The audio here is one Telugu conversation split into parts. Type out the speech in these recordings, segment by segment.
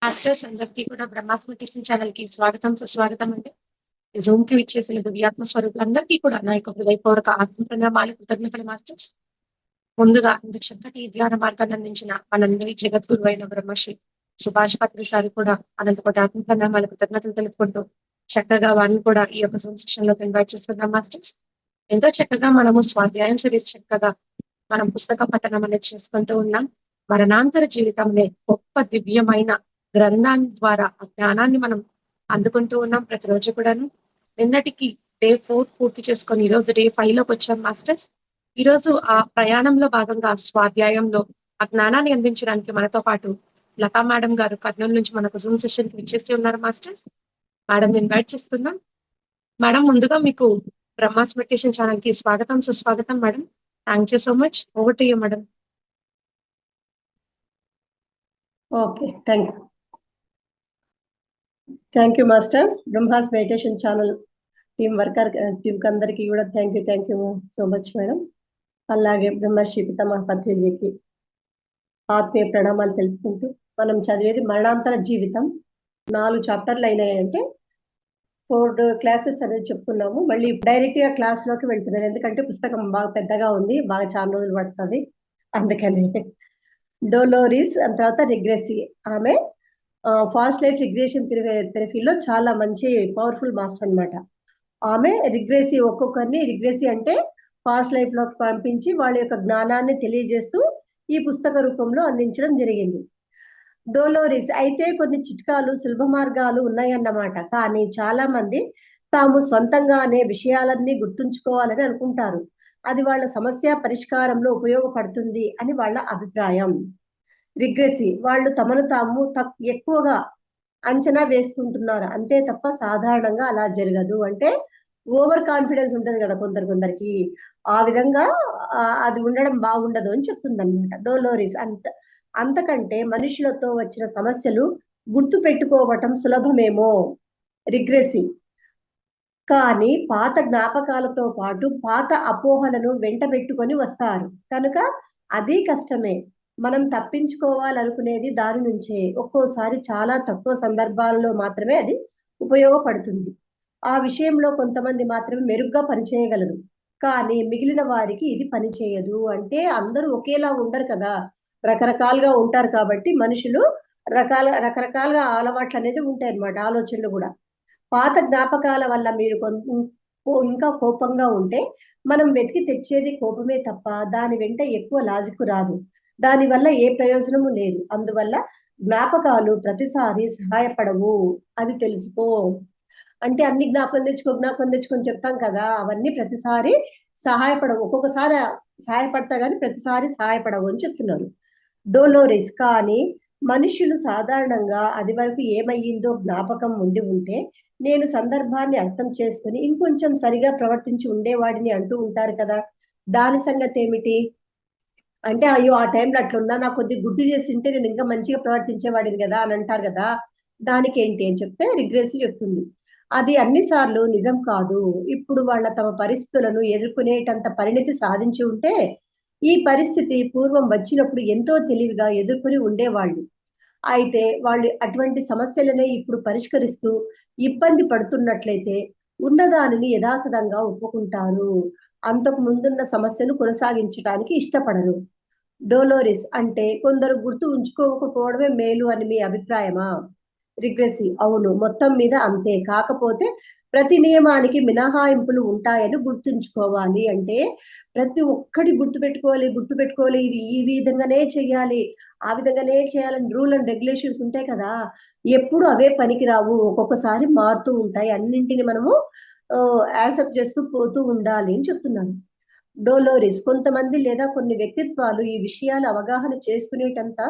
మాస్టర్స్ అందరికీ కూడా బ్రహ్మాస్త్ర కిచెన్ ఛానల్ కి స్వాగతం సుస్వాగతం అండి. జూమ్ కి విచ్చేసిన దివ్యాత్మ స్వరూపులందరికీ కూడా నా యొక్క హృదయపూర్వక ఆత్మ ప్రణామాలు కృతజ్ఞతలు మాస్టర్స్. ముందుగా ఇంత చక్కటి ధ్యాన మార్గాన్ని అందించిన మనందరి జగద్గురు అయిన బ్రహ్మశ్రీ సుభాష్ పత్రి సార్ కూడా అనంతకోటి ఆత్మ ప్రణామాలు కృతజ్ఞతలు తెలుపుకుంటూ చక్కగా వారిని కూడా ఈ యొక్క జూమ్ సెషన్ లోకి ఇన్వైట్ చేస్తున్నాం మాస్టర్స్. ఎంతో చక్కగా మనము స్వాధ్యాయం సిరీస్ చక్కగా మనం పుస్తక పఠనం అనేది చేసుకుంటూ ఉన్నాం. మరణాంతర జీవితంలో గొప్ప దివ్యమైన గ్రంథాన్ని ద్వారా ఆ జ్ఞానాన్ని మనం అందుకుంటూ ఉన్నాం ప్రతిరోజు కూడాను. నిన్నటికి డే 4 పూర్తి చేసుకొని ఈ రోజు డే 5 లోకి వచ్చాం మాస్టర్స్. ఈ రోజు ఆ ప్రయాణంలో భాగంగా స్వాధ్యాయంలో ఆ జ్ఞానాన్ని అందించడానికి మనతో పాటు లతా మేడం గారు కర్నూలు నుంచి మనకు జూమ్ సెషన్ కి విచ్చేసి ఉన్నారు మాస్టర్స్. మేడం ఇన్వైట్ చేస్తున్నాం. మేడం ముందుగా మీకు బ్రహ్మాస్ మెడిటేషన్ ఛానల్ కి స్వాగతం సుస్వాగతం madam. Thank you so much. Over to you madam. Okay, thank you masters. Brahma's meditation channel team అందరికీ కూడా thank you so much madam. అలాగే బ్రహ్మశ్రీ పితామహ పత్రిజీకి ఆత్మీయ ప్రణామాలు తెలుపుకుంటూ మనం చదివేది మరణాంతర జీవితం. 4 చాప్టర్లు అయినాయంటే 4 క్లాసెస్ అనేది చెప్పుకున్నాము. మళ్ళీ డైరెక్ట్ గా క్లాస్ లోకి వెళ్తున్నాను, ఎందుకంటే పుస్తకం బాగా పెద్దగా ఉంది, బాగా చాలా రోజులు పడుతుంది. అందుకని డోలోరిస్ తర్వాత రిగ్రెసి, ఆమె ఫాస్ట్ లైఫ్ రిగ్రెషన్ థెరపీలో చాలా మంచి పవర్ఫుల్ మాస్టర్ అన్నమాట. ఆమె ఒక్కొక్కరిని రిగ్రెసి అంటే ఫాస్ట్ లైఫ్ లోకి పంపించి వాళ్ళ యొక్క జ్ఞానాన్ని తెలియజేస్తూ ఈ పుస్తక రూపంలో అందించడం జరిగింది. డోలోరిస్ అయితే కొన్ని చిట్కాలు సులభ మార్గాలు ఉన్నాయన్నమాట. కానీ చాలా మంది తాము స్వంతంగానే విషయాలన్నీ గుర్తుంచుకోవాలని అనుకుంటారు. అది వాళ్ళ సమస్య పరిష్కారంలో ఉపయోగపడుతుంది అని వాళ్ళ అభిప్రాయం. రిగ్రెసి వాళ్ళు తమను తాము ఎక్కువగా అంచనా వేసుకుంటున్నారు అంతే తప్ప సాధారణంగా అలా జరగదు. అంటే ఓవర్ కాన్ఫిడెన్స్ ఉంటది కదా కొందరికి, ఆ విధంగా అది ఉండడం బాగుండదు అని చెప్తుంది అనమాట డోలోరిస్. అంతకంటే మనుషులతో వచ్చిన సమస్యలు గుర్తు పెట్టుకోవటం సులభమేమో రిగ్రెసి, కానీ పాత జ్ఞాపకాలతో పాటు పాత అపోహలను వెంట పెట్టుకొని వస్తారు కనుక అది కష్టమే. మనం తప్పించుకోవాలనుకునేది దాని నుంచే. ఒక్కోసారి చాలా తక్కువ సందర్భాల్లో మాత్రమే అది ఉపయోగపడుతుంది. ఆ విషయంలో కొంతమంది మాత్రమే మెరుగ్గా పనిచేయగలరు, కానీ మిగిలిన వారికి ఇది పనిచేయదు. అంటే అందరూ ఒకేలా ఉండరు కదా, రకరకాలుగా ఉంటారు. కాబట్టి మనుషులు రకరకాలుగా అలవాట్లు అనేది ఉంటాయి అన్నమాట, ఆలోచనలు కూడా. పాత జ్ఞాపకాల వల్ల మీరు ఇంకా కోపంగా ఉంటే మనం వెతికి తెచ్చేది కోపమే తప్ప దాని వెంట ఎక్కువ లాజిక్ రాదు. దానివల్ల ఏ ప్రయోజనము లేదు. అందువల్ల జ్ఞాపకాలు ప్రతిసారి సహాయపడవు అని తెలుసుకో. అంటే అన్ని జ్ఞాపకం తెచ్చుకొని చెప్తాం కదా, అవన్నీ ప్రతిసారి సహాయపడవు. ఒక్కొక్కసారి సహాయపడతా కానీ ప్రతిసారి సహాయపడవు అని చెప్తున్నారు డోలోరిస్. కానీ మనుషులు సాధారణంగా అది వరకు ఏమయ్యిందో జ్ఞాపకం ఉంటే నేను సందర్భాన్ని అర్థం చేసుకుని ఇంకొంచెం సరిగా ప్రవర్తించి ఉండేవాడిని అంటూ ఉంటారు కదా, దాని సంగతి ఏమిటి అంటే అయ్యో ఆ టైంలో అట్లున్నా నాకు కొద్దిగా గుర్తు చేసింటే నేను ఇంకా మంచిగా ప్రవర్తించేవాడిని కదా అని అంటారు కదా, దానికి ఏంటి అని చెప్తే రిగ్రెసి చెప్తుంది, అది అన్నిసార్లు నిజం కాదు. ఇప్పుడు వాళ్ళ తమ పరిస్థితులను ఎదుర్కొనేటంత పరిణితి సాధించి ఉంటే ఈ పరిస్థితి పూర్వం వచ్చినప్పుడు ఎంతో తెలివిగా ఎదుర్కొని ఉండేవాళ్ళు. అయితే వాళ్ళు అటువంటి సమస్యలనే ఇప్పుడు పరిష్కరిస్తూ ఇబ్బంది పడుతున్నట్లయితే ఉన్నదానిని యథాతథంగా ఒప్పుకుంటారు, అంతకు ముందున్న సమస్యను కొనసాగించడానికి ఇష్టపడరు. డోలోరిస్ అంటే కొందరు గుర్తు ఉంచుకోకపోవడమే మేలు అని మీ అభిప్రాయమా? రిగ్రెసి అవును, మొత్తం మీద అంతే. కాకపోతే ప్రతి నియమానికి మినహాయింపులు ఉంటాయని గుర్తుంచుకోవాలి. అంటే ప్రతి ఒక్కటి గుర్తుపెట్టుకోవాలి, ఇది ఈ విధంగానే చెయ్యాలి, ఆ విధంగానే చేయాలని రూల్ అండ్ రెగ్యులేషన్స్ ఉంటాయి కదా, ఎప్పుడు అవే పనికిరావు, ఒక్కొక్కసారి మారుతూ ఉంటాయి. అన్నింటిని మనము యాక్సెప్ట్ చేస్తూ పోతూ ఉండాలి అని చెప్తున్నాను డోలోరిస్. కొంతమంది లేదా కొన్ని వ్యక్తిత్వాలు ఈ విషయాలు అవగాహన చేసుకునేటంత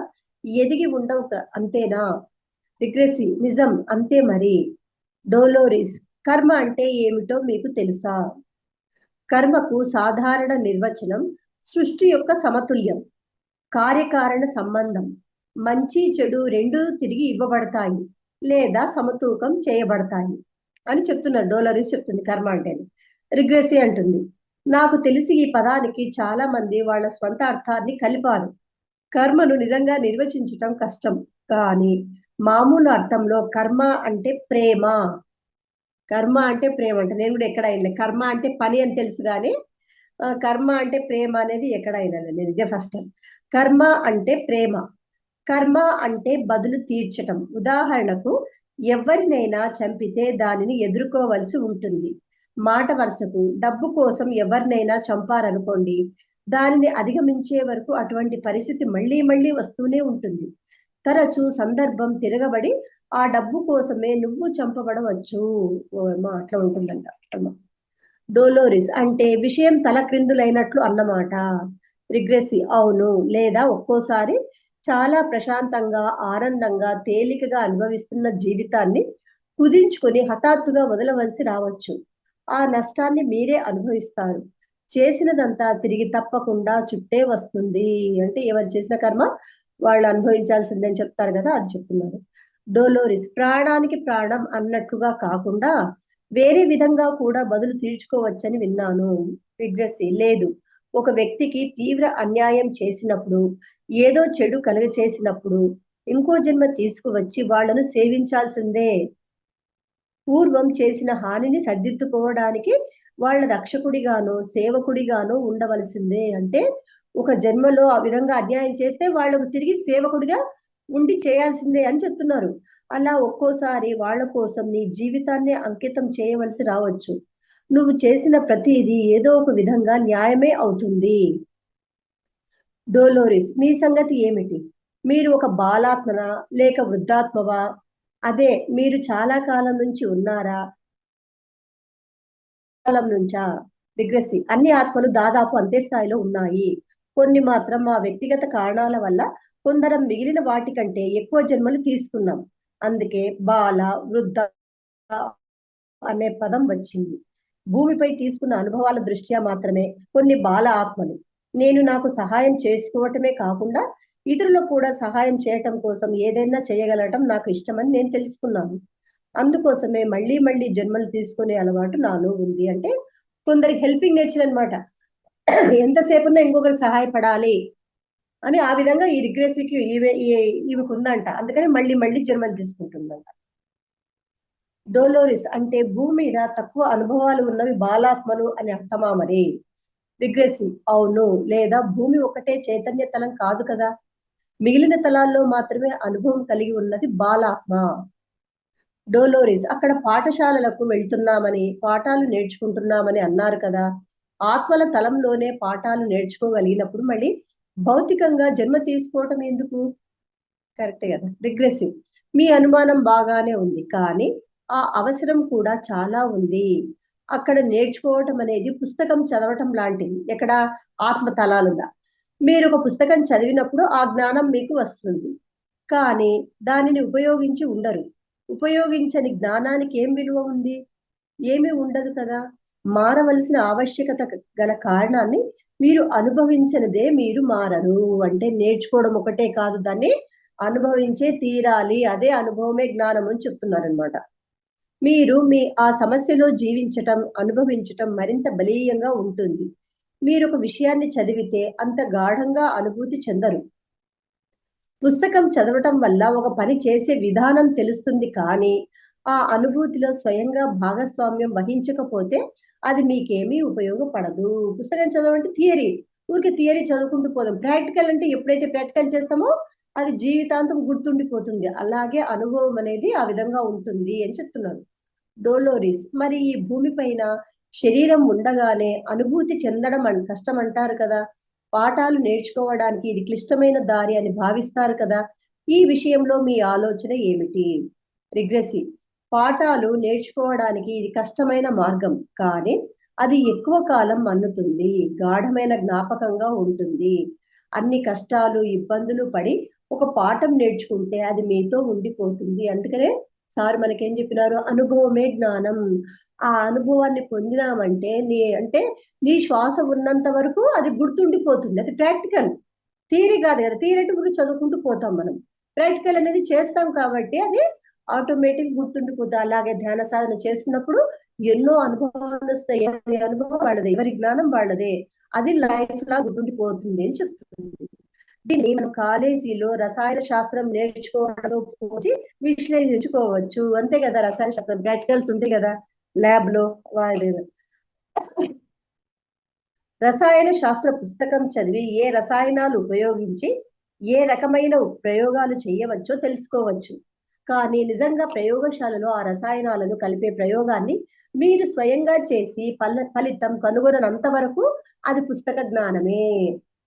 ఎదిగి ఉండవు అంతేనా? రిగ్రెసి నిజం, అంతే మరి. డోలోరిస్ కర్మ అంటే ఏమిటో మీకు తెలుసా? కర్మకు సాధారణ నిర్వచనం సృష్టి యొక్క సమతుల్యం, కార్యకారణ సంబంధం, మంచి చెడు రెండు తిరిగి ఇవ్వబడతాయి లేదా సమతూకం చేయబడతాయి అని చెప్తున్నారు డోలోరిస్. చెప్తుంది కర్మ అంటే. రిగ్రెసి అంటుంది, నాకు తెలిసి ఈ పదానికి చాలా మంది వాళ్ళ స్వంత అర్థాన్ని కలిపారు. కర్మను నిజంగా నిర్వచించటం కష్టం, కానీ మామూలు అర్థంలో కర్మ అంటే ప్రేమ. కర్మ అంటే ప్రేమ అంటే నేను కూడా ఎక్కడ అయినా కర్మ అంటే పని అని తెలుసు కానీ కర్మ అంటే ప్రేమ అనేది ఎక్కడ అయినా నేను ఇదే ఫస్ట్ టైం. కర్మ అంటే ప్రేమ. కర్మ అంటే బదులు తీర్చటం. ఉదాహరణకు ఎవరినైనా చంపితే దానిని ఎదుర్కోవలసి ఉంటుంది. మాట వరుసకు డబ్బు కోసం ఎవరినైనా చంపారనుకోండి, దానిని అధిగమించే వరకు అటువంటి పరిస్థితి మళ్ళీ మళ్ళీ వస్తూనే ఉంటుంది. తరచూ సందర్భం తిరగబడి ఆ డబ్బు కోసమే నువ్వు చంపబడవచ్చు. అట్లా ఉంటుందంట. డోలోరిస్ అంటే విషయం తలక్రిందులైనట్లు అన్నమాట. రిగ్రెసి అవును, లేదా ఒక్కోసారి చాలా ప్రశాంతంగా ఆనందంగా తేలికగా అనుభవిస్తున్న జీవితాన్ని కుదించుకొని హఠాత్తుగా వదలవలసి రావచ్చు. ఆ నష్టాన్ని మీరే అనుభవిస్తారు. చేసినదంతా తిరిగి తప్పకుండా చుట్టే వస్తుంది. అంటే ఎవరు చేసిన కర్మ వాళ్ళు అనుభవించాల్సిందని చెప్తారు కదా, అది చెప్తున్నారు. డోలోరిస్ ప్రాణానికి ప్రాణం అన్నట్లుగా కాకుండా వేరే విధంగా కూడా బదులు తీర్చుకోవచ్చని విన్నాను. రిగ్రెసి లేదు, ఒక వ్యక్తికి తీవ్ర అన్యాయం చేసినప్పుడు, ఏదో చెడు కలుగ చేసినప్పుడు ఇంకో జన్మ తీసుకువచ్చి వాళ్లను సేవించాల్సిందే. పూర్వం చేసిన హానిని సర్దిద్దుకోవడానికి వాళ్ళ రక్షకుడిగానో సేవకుడిగానో ఉండవలసిందే. అంటే ఒక జన్మలో ఆ విధంగా అన్యాయం చేస్తే వాళ్లకు తిరిగి సేవకుడిగా ఉండి చేయాల్సిందే అని చెప్తున్నారు. అలా ఒక్కోసారి వాళ్ళ కోసం నీ జీవితాన్ని అంకితం చేయవలసి రావచ్చు. నువ్వు చేసిన ప్రతిదీ ఏదో ఒక విధంగా న్యాయమే అవుతుంది. డోలోరిస్ మీ సంగతి ఏమిటి? మీరు ఒక బాలాత్మనా లేక వృద్ధాత్మవా? అదే, మీరు చాలా కాలం నుంచి ఉన్నారా? కాలం నుంచా? రిగ్రెసి అన్ని ఆత్మలు దాదాపు అంతే స్థాయిలో ఉన్నాయి. కొన్ని మాత్రం మా వ్యక్తిగత కారణాల వల్ల కొందరం మిగిలిన వాటికంటే ఎక్కువ జన్మలు తీసుకున్నాం. అందుకే బాల వృద్ధ అనే పదం వచ్చింది. భూమిపై తీసుకున్న అనుభవాల దృష్ట్యా మాత్రమే కొన్ని బాల ఆత్మలు. నేను నాకు సహాయం చేసుకోవటమే కాకుండా ఇతరులకు కూడా సహాయం చేయటం కోసం ఏదైనా చేయగలగటం నాకు ఇష్టమని నేను తెలుసుకున్నాను. అందుకోసమే మళ్ళీ మళ్ళీ జన్మలు తీసుకునే అలవాటు నాలో ఉంది. అంటే కొందరి హెల్పింగ్ నేచర్ అనమాట. ఎంతసేపు ఇంకొకరు సహాయపడాలి అని ఆ విధంగా ఈ రిగ్రెసికి ఈమెకు ఉందంట. అందుకని మళ్ళీ మళ్ళీ జన్మలు తీసుకుంటుందంట. డోలోరిస్ అంటే భూమి మీద తక్కువ అనుభవాలు ఉన్నవి బాలాత్మలు అని అర్థమా మరి? రిగ్రెసి అవును, లేదా భూమి ఒకటే చైతన్య తలం కాదు కదా, మిగిలిన తలాల్లో మాత్రమే అనుభవం కలిగి ఉన్నది బాలాత్మ. డోలోరిస్ అక్కడ పాఠశాలలకు వెళ్తున్నామని పాఠాలు నేర్చుకుంటున్నామని అన్నారు కదా, ఆత్మల తలంలోనే పాఠాలు నేర్చుకోగలిగినప్పుడు మళ్ళీ భౌతికంగా జన్మ తీసుకోవటం ఎందుకు? కరెక్ట్ కదా. రిగ్రెసివ్ మీ అనుమానం బాగానే ఉంది, కానీ ఆ అవసరం కూడా చాలా ఉంది. అక్కడ నేర్చుకోవటం అనేది పుస్తకం చదవటం లాంటిది. ఎక్కడ ఆత్మ తలాలుందా, మీరు ఒక పుస్తకం చదివినప్పుడు ఆ జ్ఞానం మీకు వస్తుంది, కానీ దానిని ఉపయోగించి ఉండరు. ఉపయోగించని జ్ఞానానికి ఏం విలువ ఉంది? ఏమీ ఉండదు కదా. మారవలసిన ఆవశ్యకత గల కారణాన్ని మీరు అనుభవించనిదే మీరు మారరు. అంటే నేర్చుకోవడం ఒకటే కాదు, దాన్ని అనుభవించే తీరాలి. అదే అనుభవమే జ్ఞానం అని చెప్తున్నారనమాట. మీరు ఆ సమస్యలో జీవించటం అనుభవించటం మరింత బలీయంగా ఉంటుంది. మీరు ఒక విషయాన్ని చదివితే అంత గాఢంగా అనుభూతి చెందరు. పుస్తకం చదవటం వల్ల ఒక పని చేసే విధానం తెలుస్తుంది, కానీ ఆ అనుభూతిలో స్వయంగా భాగస్వామ్యం వహించకపోతే అది మీకేమీ ఉపయోగపడదు. పుస్తకం చదవంటే థియరీ, ఊరికే థియరీ చదువుకుంటూ పోదాం. ప్రాక్టికల్ అంటే ఎప్పుడైతే ప్రాక్టికల్ చేస్తామో అది జీవితాంతం గుర్తుండిపోతుంది. అలాగే అనుభవం అనేది ఆ విధంగా ఉంటుంది అని చెప్తున్నారు. డోలోరిస్ మరి ఈ భూమి పైన శరీరం ఉండగానే అనుభూతి చెందడం కష్టం అంటారు కదా, పాఠాలు నేర్చుకోవడానికి ఇది క్లిష్టమైన దారి అని భావిస్తారు కదా, ఈ విషయంలో మీ ఆలోచన ఏమిటి? రిగ్రెసి పాఠాలు నేర్చుకోవడానికి ఇది కష్టమైన మార్గం, కానీ అది ఎక్కువ కాలం మన్నుతుంది, గాఢమైన జ్ఞాపకంగా ఉంటుంది. అన్ని కష్టాలు ఇబ్బందులు పడి ఒక పాఠం నేర్చుకుంటే అది మీతో ఉండిపోతుంది. అందుకనే సార్ మనకేం చెప్పినారు? అనుభవమే జ్ఞానం. ఆ అనుభవాన్ని పొందినామంటే నీ శ్వాస ఉన్నంత వరకు అది గుర్తుండిపోతుంది. అది ప్రాక్టికల్, థియరీ కాదు కదా. థియరీ అంటే గురించి చదువుకుంటూ పోతాం మనం. ప్రాక్టికల్ అనేది చేస్తాం కాబట్టి అది ఆటోమేటిక్ గుర్తుండిపోతుంది. అలాగే ధ్యాన సాధన చేసుకున్నప్పుడు ఎన్నో అనుభవాలు వస్తాయి. ఎవరి అనుభవం వాళ్ళదే, ఎవరి జ్ఞానం వాళ్ళదే, అది లైఫ్ లా గుర్తుండిపోతుంది అని చెప్తుంది. దీన్ని మనం కాలేజీలో రసాయన శాస్త్రం నేర్చుకోవడంలో పోసి విశ్లేషించుకోవచ్చు. అంతే కదా, రసాయన శాస్త్రం ప్రాక్టికల్స్ ఉంటాయి కదా ల్యాబ్ లో. రసాయన శాస్త్ర పుస్తకం చదివి ఏ రసాయనాలు ఉపయోగించి ఏ రకమైన ప్రయోగాలు చేయవచ్చో తెలుసుకోవచ్చు. కానీ నిజంగా ప్రయోగశాలలో ఆ రసాయనాలను కలిపే ప్రయోగాన్ని మీరు స్వయంగా చేసి ఫలితం కనుగొనంత వరకు అది పుస్తక జ్ఞానమే.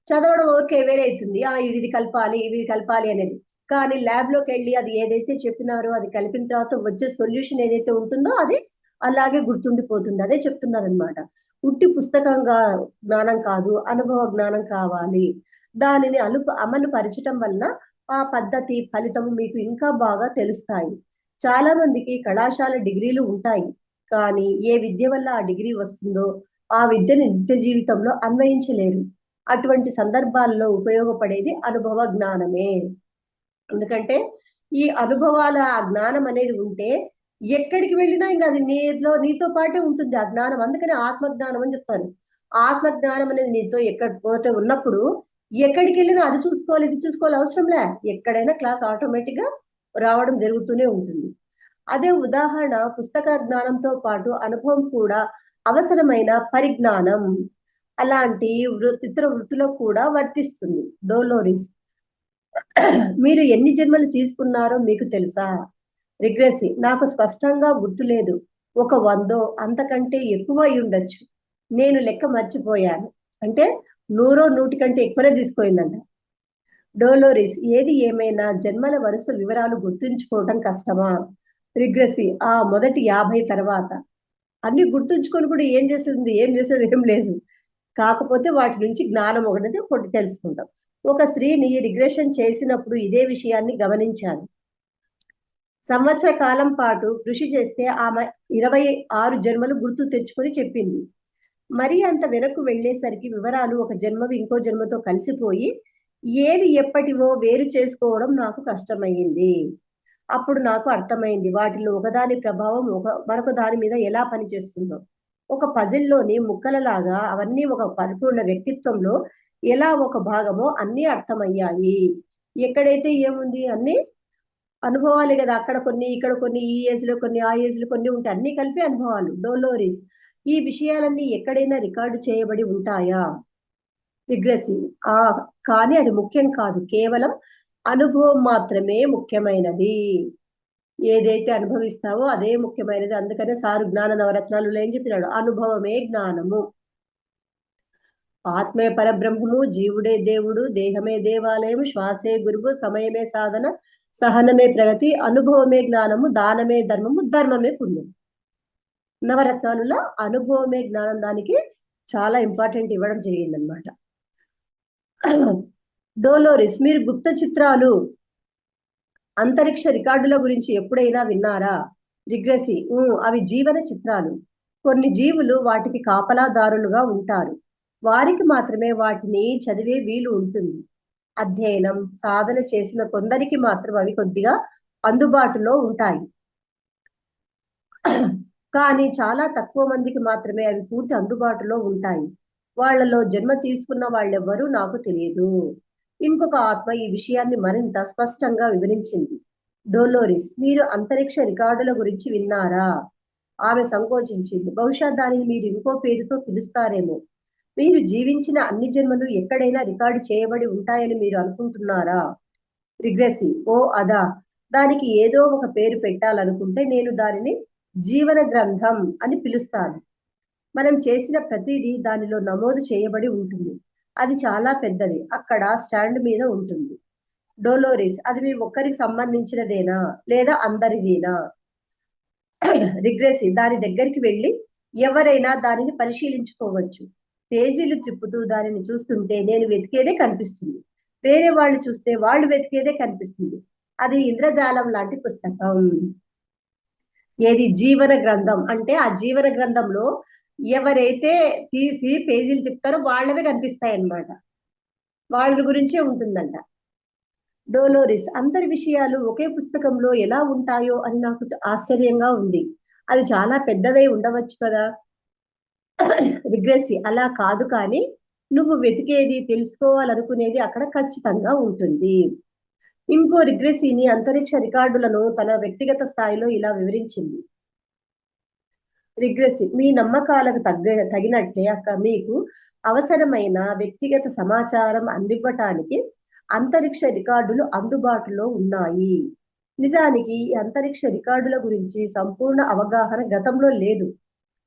చదవడం ఓకే వేరే అవుతుంది, ఇది కలపాలి ఇది కలపాలి అనేది. కానీ ల్యాబ్ లోకి వెళ్ళి అది ఏదైతే చెప్పినారో అది కలిపిన తర్వాత వచ్చే సొల్యూషన్ ఏదైతే ఉంటుందో అది అలాగే గుర్తుండిపోతుంది. అదే చెప్తున్నారనమాట. ఉట్టి పుస్తకంగా జ్ఞానం కాదు, అనుభవ జ్ఞానం కావాలి. దానిని అమలు పరచటం వలన ఆ పద్ధతి ఫలితం మీకు ఇంకా బాగా తెలుస్తాయి. చాలా మందికి కళాశాల డిగ్రీలు ఉంటాయి, కానీ ఏ విద్య వల్ల ఆ డిగ్రీ వస్తుందో ఆ విద్యని నిత్య జీవితంలో అన్వయించలేరు. అటువంటి సందర్భాల్లో ఉపయోగపడేది అనుభవ జ్ఞానమే. ఎందుకంటే ఈ అనుభవాల ఆ జ్ఞానం అనేది ఉంటే ఎక్కడికి వెళ్ళినా ఇంకా అది నీతో పాటే ఉంటుంది ఆ జ్ఞానం. అందుకని ఆత్మజ్ఞానం అని చెప్తాను. ఆత్మజ్ఞానం అనేది నీతో ఎక్కడ ఉన్నప్పుడు ఎక్కడికి వెళ్ళినా అది చూసుకోవాలి ఇది చూసుకోవాలి అవసరంలే, ఎక్కడైనా క్లాస్ ఆటోమేటిక్ గా రావడం జరుగుతూనే ఉంటుంది. అదే ఉదాహరణ పుస్తక జ్ఞానంతో పాటు అనుభవం కూడా అవసరమైన పరిజ్ఞానం. అలాంటి ఇతర వృత్తులకు కూడా వర్తిస్తుంది. డోలోరిస్, మీరు ఎన్ని జన్మలు తీసుకున్నారో మీకు తెలుసా? రిగ్రెసి, నాకు స్పష్టంగా గుర్తులేదు. 100 అంతకంటే ఎక్కువ అయి ఉండొచ్చు. నేను లెక్క మర్చిపోయాను. అంటే 100 కంటే ఎక్కువనే తీసుకోయిందంట. డోలోరిస్, ఏది ఏమైనా జన్మల వరుస వివరాలు గుర్తుంచుకోవడం కష్టమా? రిగ్రెసి, మొదటి 50 తర్వాత అన్ని గుర్తుంచుకొని కూడా ఏం చేసేది ఏం లేదు. కాకపోతే వాటి నుంచి జ్ఞానం ఒకటి తెలుసుకుంటాం. ఒక స్త్రీని రిగ్రెషన్ చేసినప్పుడు ఇదే విషయాన్ని గమనించాను. సంవత్సర కాలం పాటు కృషి చేస్తే ఆమె 26 జన్మలు గుర్తు తెచ్చుకొని చెప్పింది. మరి అంత వెనక్కు వెళ్లేసరికి వివరాలు ఒక జన్మవి ఇంకో జన్మతో కలిసిపోయి ఏవి ఎప్పటివో వేరు చేసుకోవడం నాకు కష్టమయ్యింది. అప్పుడు నాకు అర్థమైంది వాటిలో ఒకదాని ప్రభావం మరొక దాని మీద ఎలా పనిచేస్తుందో. ఒక పజిల్లోని ముక్కలలాగా అవన్నీ ఒక పరిపూర్ణ వ్యక్తిత్వంలో ఎలా ఒక భాగమో అన్నీ అర్థమయ్యాయి. ఎక్కడైతే ఏముంది అన్ని అనుభవాలే కదా, అక్కడ కొన్ని ఇక్కడ కొన్ని, ఈ ఏజ్ లో కొన్ని ఆ ఏజ్ లో కొన్ని ఉంటాయి, అన్ని కలిపి అనుభవాలు. డోలోరిస్, ఈ విషయాలన్నీ ఎక్కడైనా రికార్డు చేయబడి ఉంటాయా? రిగ్రెసి, కానీ అది ముఖ్యం కాదు, కేవలం అనుభవం మాత్రమే ముఖ్యమైనది. ఏదైతే అనుభవిస్తావో అదే ముఖ్యమైనది. అందుకనే సారు జ్ఞాన నవరత్నాలు ఏం చెప్పినాడు? అనుభవమే జ్ఞానము. ఆత్మే పరబ్రహ్మము, జీవుడే దేవుడు, దేహమే దేవాలయం, శ్వాసే గురువు, సమయమే సాధన, సహనమే ప్రగతి, అనుభవమే జ్ఞానము, దానమే ధర్మము, ధర్మమే పుణ్యం. నవరత్నాలులో అనుభవమే జ్ఞానం దానికి చాలా ఇంపార్టెంట్ ఇవ్వడం జరిగిందనమాట. డోలోరిస్, మీరు గుప్త చిత్రాలు అంతరిక్ష రికార్డుల గురించి ఎప్పుడైనా విన్నారా? రిగ్రెసి, అవి జీవన చిత్రాలు. కొన్ని జీవులు వాటికి కాపలాదారులుగా ఉంటారు. వారికి మాత్రమే వాటిని చదివే వీలు ఉంటుంది. అధ్యయనం సాధన చేసిన కొందరికి మాత్రం అవి కొద్దిగా అందుబాటులో ఉంటాయి. కానీ చాలా తక్కువ మందికి మాత్రమే అవి పూర్తి అందుబాటులో ఉంటాయి. వాళ్లలో జన్మ తీసుకున్న వాళ్ళెవ్వరూ నాకు తెలియదు. ఇంకొక ఆత్మ ఈ విషయాన్ని మరింత స్పష్టంగా వివరించింది. డోలోరిస్, మీరు అంతరిక్ష రికార్డుల గురించి విన్నారా? ఆమె సంకోచించింది. బహుశా దానిని మీరు ఇంకో పేరుతో పిలుస్తారేమో. మీరు జీవించిన అన్ని జన్మలు ఎక్కడైనా రికార్డు చేయబడి ఉంటాయని మీరు అనుకుంటున్నారా? రిగ్రెసి, అదా, దానికి ఏదో ఒక పేరు పెట్టాలనుకుంటే నేను దానిని జీవన గ్రంథం అని పిలుస్తాను. మనం చేసిన ప్రతిదీ దానిలో నమోదు చేయబడి ఉంటుంది. అది చాలా పెద్దది, అక్కడ స్టాండ్ మీద ఉంటుంది. డోలోరిస్, అది మీ ఒక్కరికి సంబంధించినదేనా లేదా అందరిదేనా? రిగ్రెసి, దాని దగ్గరికి వెళ్ళి ఎవరైనా దానిని పరిశీలించుకోవచ్చు. పేజీలు తిప్పుతూ దానిని చూస్తుంటే నేను వెతికేదే కనిపిస్తుంది, వేరే వాళ్ళు చూస్తే వాళ్ళు వెతికేదే కనిపిస్తుంది. అది ఇంద్రజాలం లాంటి పుస్తకం. ఏది? జీవన గ్రంథం. అంటే ఆ జీవన గ్రంథంలో ఎవరైతే తీసి పేజీలు తిప్పుతారో వాళ్ళవే కనిపిస్తాయి అన్నమాట, వాళ్ళ గురించే ఉంటుందంట. డోలోరిస్, అందరి విషయాలు ఒకే పుస్తకంలో ఎలా ఉంటాయో అని నాకు ఆశ్చర్యంగా ఉంది. అది చాలా పెద్దదై ఉండవచ్చు కదా? రిగ్రెసి, అలా కాదు, కానీ నువ్వు వెతికేది, తెలుసుకోవాలనుకునేది అక్కడ ఖచ్చితంగా ఉంటుంది. ఇంకో రిగ్రెసీని అంతరిక్ష రికార్డులను తన వ్యక్తిగత స్థాయిలో ఇలా వివరించింది. రిగ్రెసి మీ నమ్మకాలకు తగినట్లే మీకు అవసరమైన వ్యక్తిగత సమాచారం అందివ్వటానికి అంతరిక్ష రికార్డులు అందుబాటులో ఉన్నాయి. నిజానికి ఈ అంతరిక్ష రికార్డుల గురించి సంపూర్ణ అవగాహన గతంలో లేదు.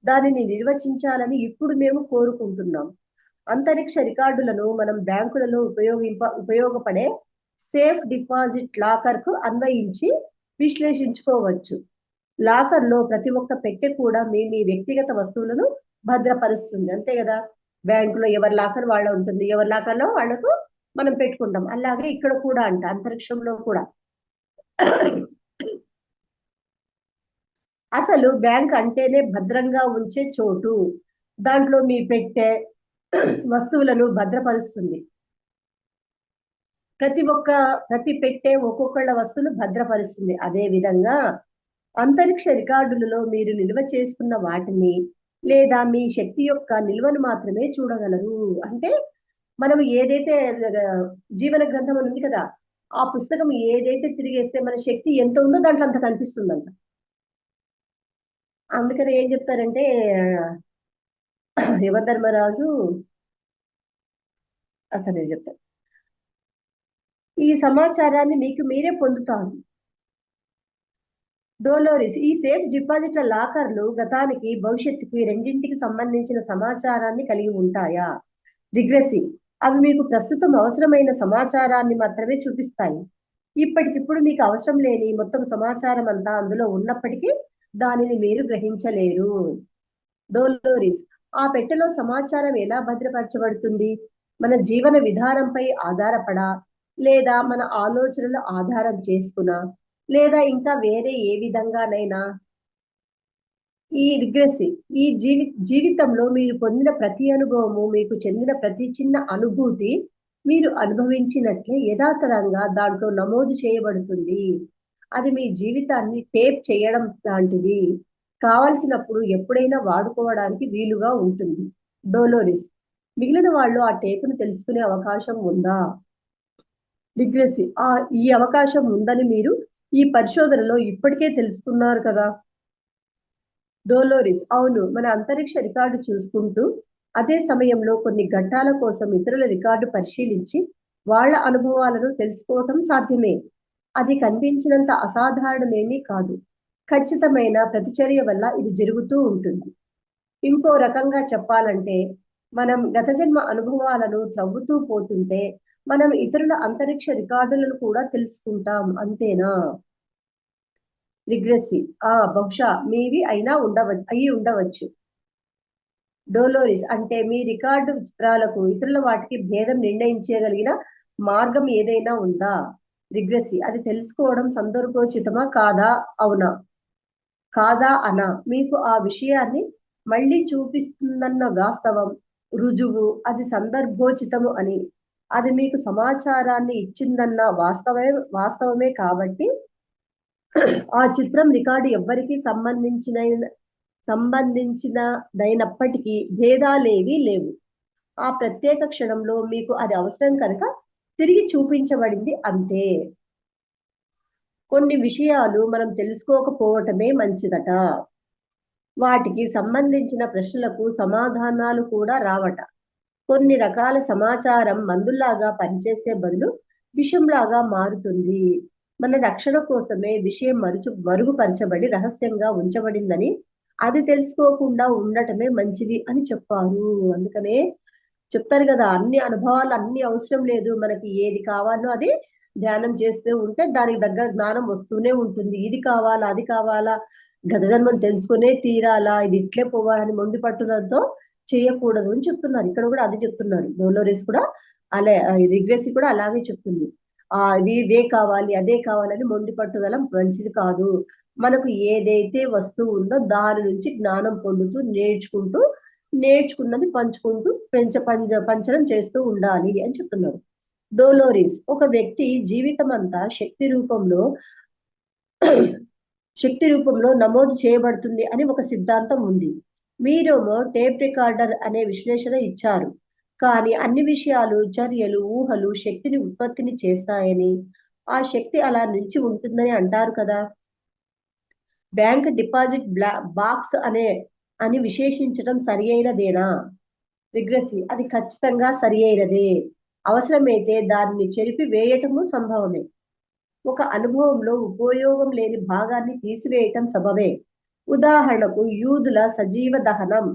దానిని నిర్వచించాలని ఇప్పుడు మేము కోరుకుంటున్నాం. అంతరిక్ష రికార్డులను మనం బ్యాంకులలో ఉపయోగపడే సేఫ్ డిపాజిట్ లాకర్ కు అన్వయించి విశ్లేషించుకోవచ్చు. లాకర్ లో ప్రతి ఒక్క పెట్టె కూడా మీ వ్యక్తిగత వస్తువులను భద్రపరుస్తుంది. అంతే కదా, బ్యాంకులో ఎవరి లాకర్ వాళ్ళ ఉంటుంది, ఎవరి లాకర్ లో వాళ్లకు మనం పెట్టుకుంటాం. అలాగే ఇక్కడ కూడా అంతరిక్షంలో కూడా. అసలు బ్యాంక్ అంటేనే భద్రంగా ఉంచే చోటు. దాంట్లో మీ పెట్టె వస్తువులను భద్రపరుస్తుంది. ప్రతి పెట్టె ఒక్కొక్కళ్ళ వస్తువులు భద్రపరుస్తుంది. అదే విధంగా అంతరిక్ష రికార్డులలో మీరు నిల్వ చేసుకున్న వాటిని లేదా మీ శక్తి యొక్క నిల్వను మాత్రమే చూడగలరు. అంటే మనం ఏదైతే జీవన గ్రంథం ఉంది కదా, ఆ పుస్తకం ఏదైతే తిరిగేస్తే మన శక్తి ఎంత ఉందో దాంట్లో అంత కనిపిస్తుందంట. అందుకని ఏం చెప్తారంటే యమధర్మరాజు అతనే చెప్తారు, ఈ సమాచారాన్ని మీకు మీరే పొందుతారు. డోలోరిస్ ఈ సేఫ్ డిపాజిట్ల లాకర్లు గతానికి భవిష్యత్తుకు రెండింటికి సంబంధించిన సమాచారాన్ని కలిగి ఉంటాయా? రిగ్రెసి అవి మీకు ప్రస్తుతం అవసరమైన సమాచారాన్ని మాత్రమే చూపిస్తాయి. ఇప్పటికిప్పుడు మీకు అవసరం లేని మొత్తం సమాచారం అంతా అందులో ఉన్నప్పటికీ దానిని మీరు గ్రహించలేరు. డోలోరిస్ ఆ పెట్టెలో సమాచారం ఎలా భద్రపరచబడుతుంది? మన జీవన విధానంపై ఆధారపడా, లేదా మన ఆలోచనలు ఆధారం చేసుకున్నా, లేదా ఇంకా వేరే ఏ విధంగానైనా? ఈ రిగ్రెసి ఈ జీవితంలో మీరు పొందిన ప్రతి అనుభవము, మీకు చెందిన ప్రతి చిన్న అనుభూతి మీరు అనుభవించినట్లే యథాతథంగా దాంట్లో నమోదు చేయబడుతుంది. అది మీ జీవితాన్ని టేప్ చేయడం లాంటిది. కావలసినప్పుడు ఎప్పుడైనా వాడుకోవడానికి వీలుగా ఉంటుంది. డోలోరిస్ మిగిలిన వాళ్ళు ఆ టేపును తెలుసుకునే అవకాశం ఉందా? రిగ్రెసి ఈ అవకాశం ఉందని మీరు ఈ పరిశోధనలో ఇప్పటికే తెలుసుకున్నారు కదా. డోలోరిస్ అవును, మన అంతరిక్ష రికార్డు చూసుకుంటూ అదే సమయంలో కొన్ని ఘట్టాల కోసం ఇతరుల రికార్డు పరిశీలించి వాళ్ళ అనుభవాలను తెలుసుకోవటం సాధ్యమే. అది కనిపించినంత అసాధారణమేమీ కాదు. ఖచ్చితమైన ప్రతిచర్య వల్ల ఇది జరుగుతూ ఉంటుంది. ఇంకో రకంగా చెప్పాలంటే మనం గత జన్మ అనుభవాలను త్రవ్వుతూ పోతుంటే మనం ఇతరుల అంతరిక్ష రికార్డులను కూడా తెలుసుకుంటాం. అంతేనా? రిగ్రెసి బహుశా మీవి అయి ఉండవచ్చు. డోలోరిస్ అంటే మీ రికార్డు చిత్రాలకు ఇతరుల వాటికి భేదం నిర్ణయించగలిగిన మార్గం ఏదైనా ఉందా? రిగ్రెసి అది తెలుసుకోవడం సందర్భోచితమా కాదా అనా మీకు ఆ విషయాన్ని మళ్ళీ చూపిస్తుందన్న వాస్తవం రుజువు అది సందర్భోచితము అని. అది మీకు సమాచారాన్ని ఇచ్చిందన్న వాస్తవమే. కాబట్టి ఆ చిత్రం రికార్డు ఎవ్వరికి సంబంధించినదైనప్పటికీ భేదాలేవీ లేవు. ఆ ప్రత్యేక క్షణంలో మీకు అది అవసరం కనుక తిరిగి చూపించబడింది అంతే. కొన్ని విషయాలు మనం తెలుసుకోకపోవటమే మంచిదట. వాటికి సంబంధించిన ప్రశ్నలకు సమాధానాలు కూడా రావట. కొన్ని రకాల సమాచారం మందులాగా పనిచేసే బదులు విషంలాగా మారుతుంది. మన రక్షణ కోసమే విషయం మరుగుపరచబడి రహస్యంగా ఉంచబడిందని అది తెలుసుకోకుండా ఉండటమే మంచిది అని చెప్పారు. అందుకనే చెప్తారు కదా, అన్ని అనుభవాలు అన్ని అవసరం లేదు. మనకి ఏది కావాలో అది ధ్యానం చేస్తూ ఉంటే దానికి దగ్గర జ్ఞానం వస్తూనే ఉంటుంది. ఇది కావాలా, అది కావాలా, గత జన్మలు తెలుసుకునే తీరాలా, ఇది ఇట్లే పోవాలని మొండి పట్టుదలతో చేయకూడదు అని చెప్తున్నారు. ఇక్కడ కూడా అది చెప్తున్నారు. డోలోరిస్ కూడా రిగ్రెసి కూడా అలాగే చెప్తుంది. ఇదే కావాలి, అదే కావాలని మొండి పట్టుదల మంచిది కాదు. మనకు ఏదైతే వస్తువు ఉందో దాని నుంచి జ్ఞానం పొందుతూ నేర్చుకున్నది పంచుకుంటూ పంచడం చేస్తూ ఉండాలి అని చెప్తున్నారు. డోలోరిస్ ఒక వ్యక్తి జీవితం అంతా శక్తి రూపంలో నమోదు చేయబడుతుంది అని ఒక సిద్ధాంతం ఉంది. మీరేమో టేప్ రికార్డర్ అనే విశ్లేషణ ఇచ్చారు. కానీ అన్ని విషయాలు, చర్యలు, ఊహలు శక్తిని ఉత్పత్తిని చేస్తాయని, ఆ శక్తి అలా నిలిచి ఉంటుందని అంటారు కదా. బ్యాంక్ డిపాజిట్ బాక్స్ అని విశేషించడం సరి అయినదేనా? రిగ్రెసి అది ఖచ్చితంగా సరి అయినదే. అవసరమైతే దానిని చెరిపి వేయటము సంభవమే. ఒక అనుభవంలో ఉపయోగం లేని భాగాన్ని తీసివేయటం సబబే. ఉదాహరణకు యూదుల సజీవ దహనం,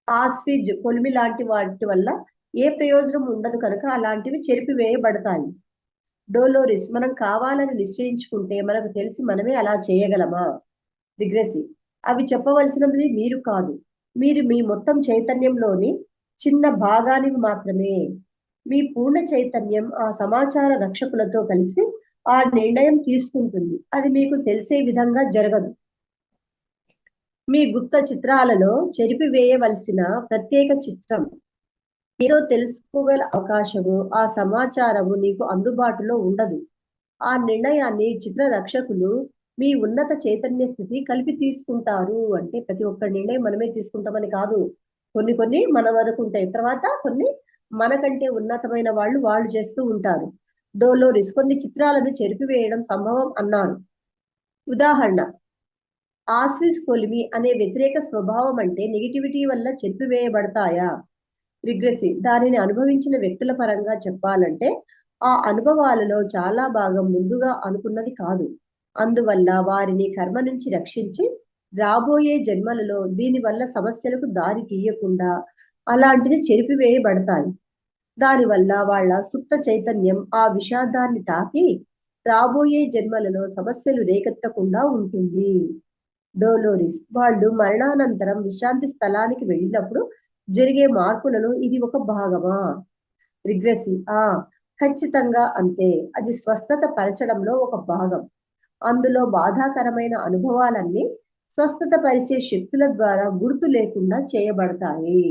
ఆస్విజ్ కొలిమి లాంటి వాటి వల్ల ఏ ప్రయోజనం ఉండదు కనుక అలాంటివి చెరిపివేయబడతాయి. డోలోరిస్ మనం కావాలని నిశ్చయించుకుంటే మనకు తెలిసి మనమే అలా చేయగలమా? రిగ్రెసి అవి చెప్పవలసినది మీరు కాదు. మీరు మీ మొత్తం చైతన్యంలోని చిన్న భాగానికి మాత్రమే. మీ పూర్ణ చైతన్యం ఆ సమాచార రక్షకులతో కలిసి ఆ నిర్ణయం తీసుకుంటుంది. అది మీకు తెలిసే విధంగా జరగదు. మీ గుప్త చిత్రాలలో చెరిపివేయవలసిన ప్రత్యేక చిత్రం ఏదో తెలుసుకోగల అవకాశము, ఆ సమాచారము నీకు అందుబాటులో ఉండదు. ఆ నిర్ణయాన్ని చిత్ర రక్షకులు మీ ఉన్నత చైతన్య స్థితి కలిపి తీసుకుంటారు. అంటే ప్రతి ఒక్క నిర్ణయం మనమే తీసుకుంటామని కాదు. కొన్ని మన వరకు ఉంటాయి, తర్వాత కొన్ని మనకంటే ఉన్నతమైన వాళ్ళు చేస్తూ ఉంటారు. డోలోరిస్ కొన్ని చిత్రాలను చెరిపివేయడం సంభవం అన్నారు. ఉదాహరణ, ఆస్విస్ కొలిమి అనే వ్యతిరేక స్వభావం అంటే నెగిటివిటీ వల్ల చెరిపివేయబడతాయా? రిగ్రెసి దానిని అనుభవించిన వ్యక్తుల పరంగా చెప్పాలంటే ఆ అనుభవాలలో చాలా భాగం ముందుగా అనుకున్నది కాదు. అందువల్ల వారిని కర్మ నుంచి రక్షించి రాబోయే జన్మలలో దీనివల్ల సమస్యలకు దారి తీయకుండా అలాంటిది చెరిపివేయబడతాయి. దానివల్ల వాళ్ళ సుప్త చైతన్యం ఆ విషాదాన్ని తాకి రాబోయే జన్మలలో సమస్యలు రేకెత్తకుండా ఉంటుంది. డోలోరిస్ వాళ్ళు మరణానంతరం విశ్రాంతి స్థలానికి వెళ్ళినప్పుడు జరిగే మార్పులలో ఇది ఒక భాగమా? రిగ్రెసి ఖచ్చితంగా అంతే. అది స్వస్థత పరచడంలో ఒక భాగం. అందులో బాధాకరమైన అనుభవాలన్నీ స్వస్థత పరిచే శక్తుల ద్వారా గుర్తు లేకుండా చేయబడతాయి.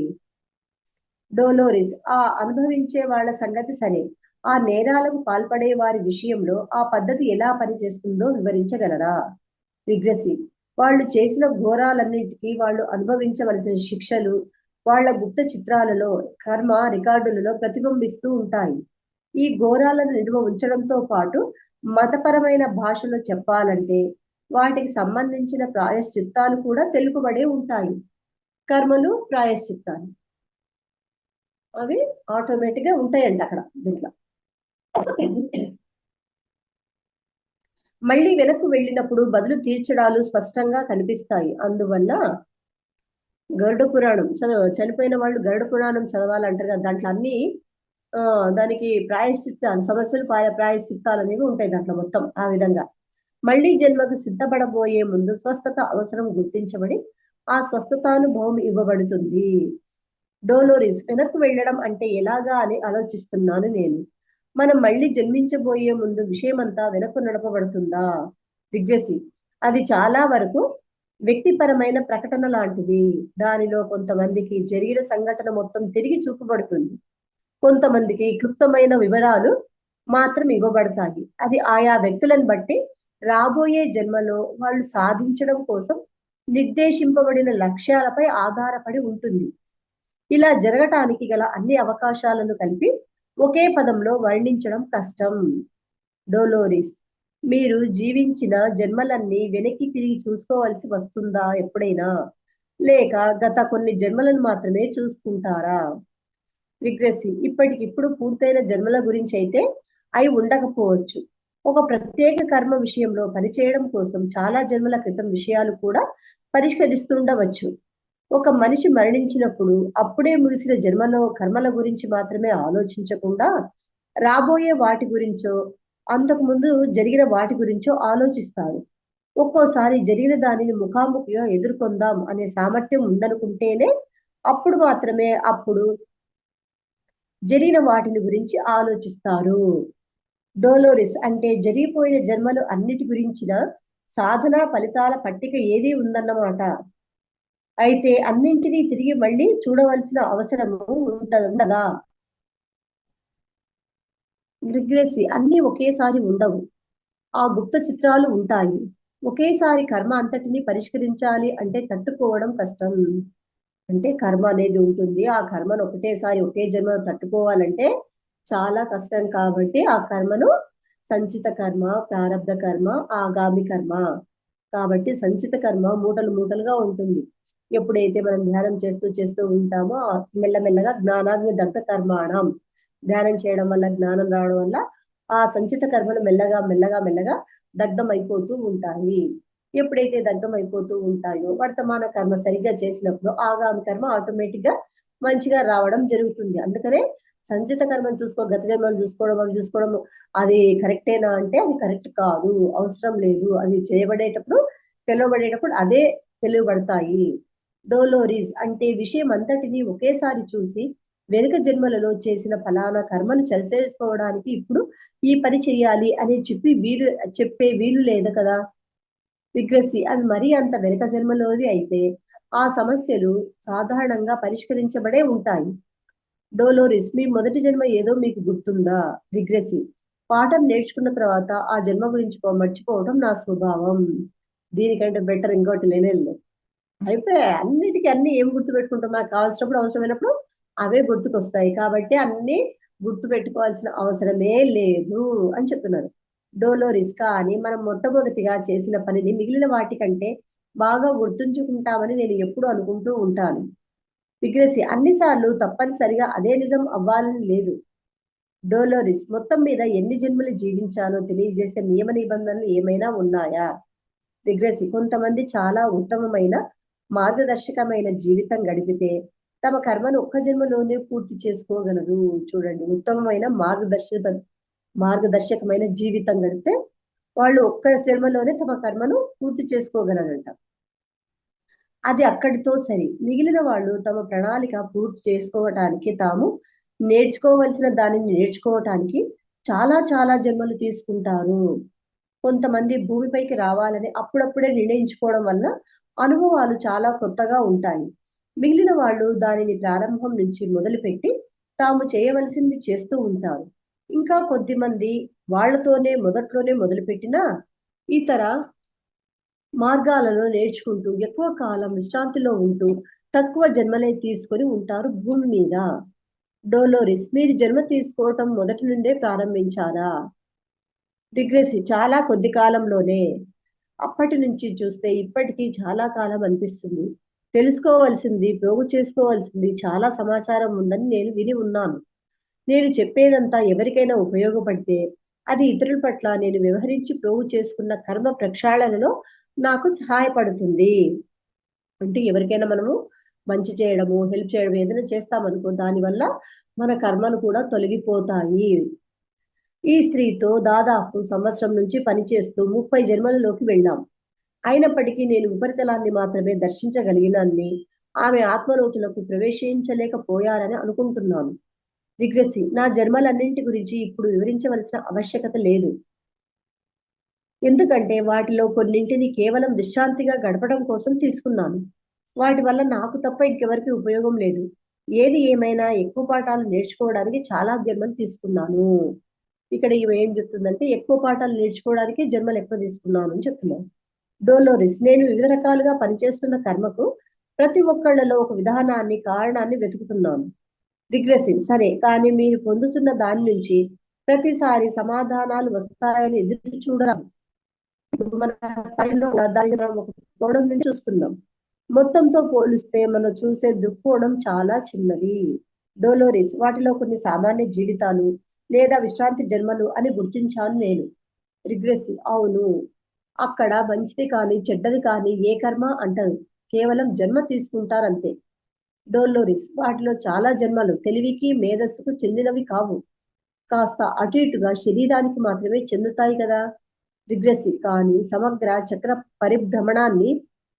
డోలోరిస్ అనుభవించే వాళ్ళ సంగతి సరే, ఆ నేరాలకు పాల్పడే వారి విషయంలో ఆ పద్ధతి ఎలా పనిచేస్తుందో వివరించగలరా? రిగ్రెసి వాళ్ళు చేసిన ఘోరాలన్నింటికీ వాళ్ళు అనుభవించవలసిన శిక్షలు వాళ్ళ గుప్త చిత్రాలలో, కర్మ రికార్డులలో ప్రతిబింబిస్తూ ఉంటాయి. ఈ ఘోరాలను నిల్వ ఉంచడంతో పాటు మతపరమైన భాషలో చెప్పాలంటే వాటికి సంబంధించిన ప్రాయశ్చిత్తాలు కూడా తెలుపబడే ఉంటాయి. కర్మలు, ప్రాయశ్చిత్తాలు అవి ఆటోమేటిక్ గా ఉంటాయంట అక్కడ దీంట్లో. మళ్ళీ వెనక్కు వెళ్ళినప్పుడు బదులు తీర్చడాలు స్పష్టంగా కనిపిస్తాయి. అందువల్ల గరుడ పురాణం చనిపోయిన వాళ్ళు గరుడ పురాణం చదవాలంటారు కదా, దాంట్లో అన్ని దానికి ప్రాయశ్చిత్తాలు, సమస్యలు ప్రాయశ్చిత్తాలు అనేవి ఉంటాయి దాంట్లో మొత్తం. ఆ విధంగా మళ్ళీ జన్మకు సిద్ధపడబోయే ముందు స్వస్థత అవసరం గుర్తించబడి ఆ స్వస్థతానుభవం ఇవ్వబడుతుంది. డోలోరిస్ వెనక్కు వెళ్ళడం అంటే ఎలాగా అని ఆలోచిస్తున్నాను నేను. మనం మళ్ళీ జన్మించబోయే ముందు విషయమంతా వెనక్కు నడపబడుతుందా? రిగ్రెసి అది చాలా వరకు వ్యక్తిపరమైన ప్రకటన లాంటిది. దానిలో కొంతమందికి జరిగిన సంఘటన మొత్తం తిరిగి చూపబడుతుంది, కొంతమందికి క్లుప్తమైన వివరాలు మాత్రం ఇవ్వబడతాయి. అది ఆయా వ్యక్తులను బట్టి రాబోయే జన్మలో వాళ్ళు సాధించడం కోసం నిర్దేశింపబడిన లక్ష్యాలపై ఆధారపడి ఉంటుంది. ఇలా జరగటానికి గల అన్ని అవకాశాలను కలిపి ఒకే పదంలో వర్ణించడం కష్టం. డోలోరిస్ మీరు జీవించిన జన్మలన్నీ వెనక్కి తిరిగి చూసుకోవాల్సి వస్తుందా ఎప్పుడైనా, లేక గత కొన్ని జన్మలను మాత్రమే చూసుకుంటారా? రిగ్రెసి ఇప్పటికిప్పుడు పూర్తయిన జన్మల గురించి అయితే అయి ఉండకపోవచ్చు. ఒక ప్రత్యేక కర్మ విషయంలో పనిచేయడం కోసం చాలా జన్మల క్రితం విషయాలు కూడా పరిష్కరిస్తుండవచ్చు. ఒక మనిషి మరణించినప్పుడు అప్పుడే ముగిసిన జన్మలో కర్మల గురించి మాత్రమే ఆలోచించకుండా రాబోయే వాటి గురించో అంతకు ముందు జరిగిన వాటి గురించో ఆలోచిస్తారు. ఒక్కోసారి జరిగిన దానిని ముఖాముఖిగా ఎదుర్కొందాం అనే సామర్థ్యం ఉందనుకుంటేనే అప్పుడు మాత్రమే అప్పుడు జరిగిన వాటిని గురించి ఆలోచిస్తారు. డోలోరిస్ అంటే జరిగిపోయిన జన్మలు అన్నిటి గురించిన సాధన ఫలితాల పట్టిక ఏది ఉందన్నమాట. అయితే అన్నింటినీ తిరిగి మళ్ళీ చూడవలసిన అవసరము ఉండదా? రిగ్రెసి అన్ని ఒకేసారి ఉండవు. ఆ గుప్త చిత్రాలు ఉంటాయి. ఒకేసారి కర్మ అంతటిని పరిష్కరించాలి అంటే తట్టుకోవడం కష్టం. అంటే కర్మ అనేది ఉంటుంది. ఆ కర్మను ఒకటేసారి ఒకే జన్మలో తట్టుకోవాలంటే చాలా కష్టం. కాబట్టి ఆ కర్మను సంచిత కర్మ, ప్రారబ్ధ కర్మ, ఆగామి కర్మ. కాబట్టి సంచిత కర్మ మూటలు మూటలుగా ఉంటుంది. ఎప్పుడైతే మనం ధ్యానం చేస్తూ చేస్తూ ఉంటామో మెల్లమెల్లగా జ్ఞానాగ్ని దగ్ధ కర్మాణం, ధ్యానం చేయడం వల్ల జ్ఞానం రావడం వల్ల ఆ సంచిత కర్మలు మెల్లగా మెల్లగా మెల్లగా దగ్ధం అయిపోతూ ఉంటాయి. ఎప్పుడైతే దగ్ధం అయిపోతూ ఉంటాయో వర్తమాన కర్మ సరిగ్గా చేసినప్పుడు ఆగామి కర్మ ఆటోమేటిక్ గా మంచిగా రావడం జరుగుతుంది. అందుకనే సంచిత కర్మను గత జన్మలు చూసుకోవడం అవి చూసుకోవడం అది కరెక్టేనా అంటే అది కరెక్ట్ కాదు, అవసరం లేదు. అది తెలియబడేటప్పుడు అదే తెలియబడతాయి. డోలోరీస్ అంటే విషయం అంతటిని ఒకేసారి చూసి వెనుక జన్మలలో చేసిన ఫలానా కర్మను సరిచేసుకోవడానికి ఇప్పుడు ఈ పని చెయ్యాలి అని చెప్పే వీలు లేదు కదా. రిగ్రెసి అవి మరీ అంత వెనుక జన్మలోది అయితే ఆ సమస్యలు సాధారణంగా పరిష్కరించబడే ఉంటాయి. డోలోరిస్ మీ మొదటి జన్మ ఏదో మీకు గుర్తుందా? రిగ్రెసి పాఠం నేర్చుకున్న తర్వాత ఆ జన్మ గురించి మర్చిపోవడం నా స్వభావం. దీనికంటే బెటర్ ఇంకోటి లేనేలేదు. అయిపోయాయి. అన్నిటికీ అన్ని ఏం గుర్తుపెట్టుకుంటాం? మనకు కావాల్సినప్పుడు అవసరమైనప్పుడు అవే గుర్తుకొస్తాయి. కాబట్టి అన్ని గుర్తుపెట్టుకోవాల్సిన అవసరమే లేదు అని చెప్తున్నారు. డోలోరిస్ కానీ మనం మొట్టమొదటిగా చేసిన పనిని మిగిలిన వాటికంటే బాగా గుర్తుంచుకుంటామని నేను ఎప్పుడు అనుకుంటూ ఉంటాను. రిగ్రెసి అన్నిసార్లు తప్పనిసరిగా అదే నిజం అవ్వాలని లేదు. డోలోరిస్ మొత్తం మీద ఎన్ని జన్మలు జీవించాలో తెలియజేసే నియమ నిబంధనలు ఏమైనా ఉన్నాయా? రిగ్రెసి కొంతమంది చాలా ఉత్తమమైన మార్గదర్శకమైన జీవితం గడిపితే తమ కర్మను ఒక్క జన్మలోనే పూర్తి చేసుకోగలరు. చూడండి, ఉత్తమమైన మార్గదర్శకమైన జీవితం గడిపితే వాళ్ళు ఒక్క జన్మలోనే తమ కర్మను పూర్తి చేసుకోగలరంట. అది అక్కడితో సరి. మిగిలిన వాళ్ళు తమ ప్రణాళిక పూర్తి చేసుకోవటానికి, తాము నేర్చుకోవలసిన దానిని నేర్చుకోవటానికి చాలా చాలా జన్మలు తీసుకుంటారు. కొంతమంది భూమిపైకి రావాలని అప్పుడప్పుడే నిర్ణయించుకోవడం వల్ల అనుభవాలు చాలా కొత్తగా ఉంటాయి. మిగిలిన వాళ్ళు దానిని ప్రారంభం నుంచి మొదలుపెట్టి తాము చేయవలసింది చేస్తూ ఉంటారు. ఇంకా కొద్దిమంది వాళ్లతోనే మొదట్లోనే మొదలుపెట్టినా ఇతర మార్గాలలో నేర్చుకుంటూ ఎక్కువ కాలం విశ్రాంతిలో ఉంటూ తక్కువ జన్మలే తీసుకొని ఉంటారు భూమి మీద. డోలోరిస్ మీరు జన్మ తీసుకోవటం మొదటి నుండే ప్రారంభించారా? రిగ్రెసి చాలా కొద్ది కాలంలోనే. అప్పటి నుంచి చూస్తే ఇప్పటికీ చాలా కాలం అనిపిస్తుంది. తెలుసుకోవలసింది, ప్రోగు చేసుకోవాల్సింది చాలా సమాచారం ఉందని నేను విని ఉన్నాను. నేను చెప్పేదంతా ఎవరికైనా ఉపయోగపడితే అది ఇతరుల పట్ల నేను వ్యవహరించి ప్రోగు చేసుకున్న కర్మ ప్రక్షాళనలో నాకు సహాయపడుతుంది. అంటే ఎవరికైనా మనము మంచి చేయడము, హెల్ప్ చేయడం ఏదైనా చేస్తామనుకో దానివల్ల మన కర్మలు కూడా తొలగిపోతాయి. ఈ స్త్రీతో దాదాపు సంవత్సరం నుంచి పనిచేస్తూ 30 జన్మలలోకి వెళ్ళాం. అయినప్పటికీ నేను ఉపరితలాన్ని మాత్రమే దర్శించగలిగినాన్ని, ఆమె ఆత్మలోతులకు ప్రవేశించలేకపోయారని అనుకుంటున్నాను. రిగ్రెసి నా జన్మలన్నింటి గురించి ఇప్పుడు వివరించవలసిన ఆవశ్యకత లేదు. ఎందుకంటే వాటిలో కొన్నింటిని కేవలం విశ్రాంతిగా గడపడం కోసం తీసుకున్నాను. వాటి వల్ల నాకు తప్ప ఇంకెవరికి ఉపయోగం లేదు. ఏది ఏమైనా ఎక్కువ పాఠాలు నేర్చుకోవడానికి చాలా జన్మలు తీసుకున్నాను. ఇక్కడ ఈమె ఏం చెప్తుందంటే ఎక్కువ పాఠాలు నేర్చుకోవడానికి జన్మలు ఎక్కువ తీసుకున్నాను అని చెప్తున్నాను. డోలోరిస్ నేను వివిధ రకాలుగా పనిచేస్తున్న కర్మకు ప్రతి ఒక్కళ్ళలో ఒక విధానాన్ని, కారణాన్ని వెతుకుతున్నాను. రిగ్రెసివ్ సరే, కానీ మీరు పొందుతున్న దాని నుంచి ప్రతిసారి సమాధానాలు వస్తాయని ఎదురు చూడరాం. మన స్థాయిలో దాన్ని మనం ఒక కోణం నుంచి చూస్తున్నాం. మొత్తంతో పోలిస్తే మనం చూసే దృక్కోణం చాలా చిన్నది. డోలోరిస్ వాటిలో కొన్ని సామాన్య జీవితాలు లేదా విశ్రాంతి జన్మలు అని గుర్తించాను నేను. రిగ్రెసివ్ అవును, అక్కడ మంచిది కానీ చెడ్డది కానీ ఏ కర్మ అంటారు, కేవలం జన్మ తీసుకుంటారంతే. డోలోరిస్ వాటిలో చాలా జన్మలు తెలివికి మేధస్సుకు చెందినవి కావు, కాస్త అటు ఇటుగా శరీరానికి మాత్రమే చెందుతాయి కదా. రిగ్రెసివ్ కానీ సమగ్ర చక్ర పరిభ్రమణాన్ని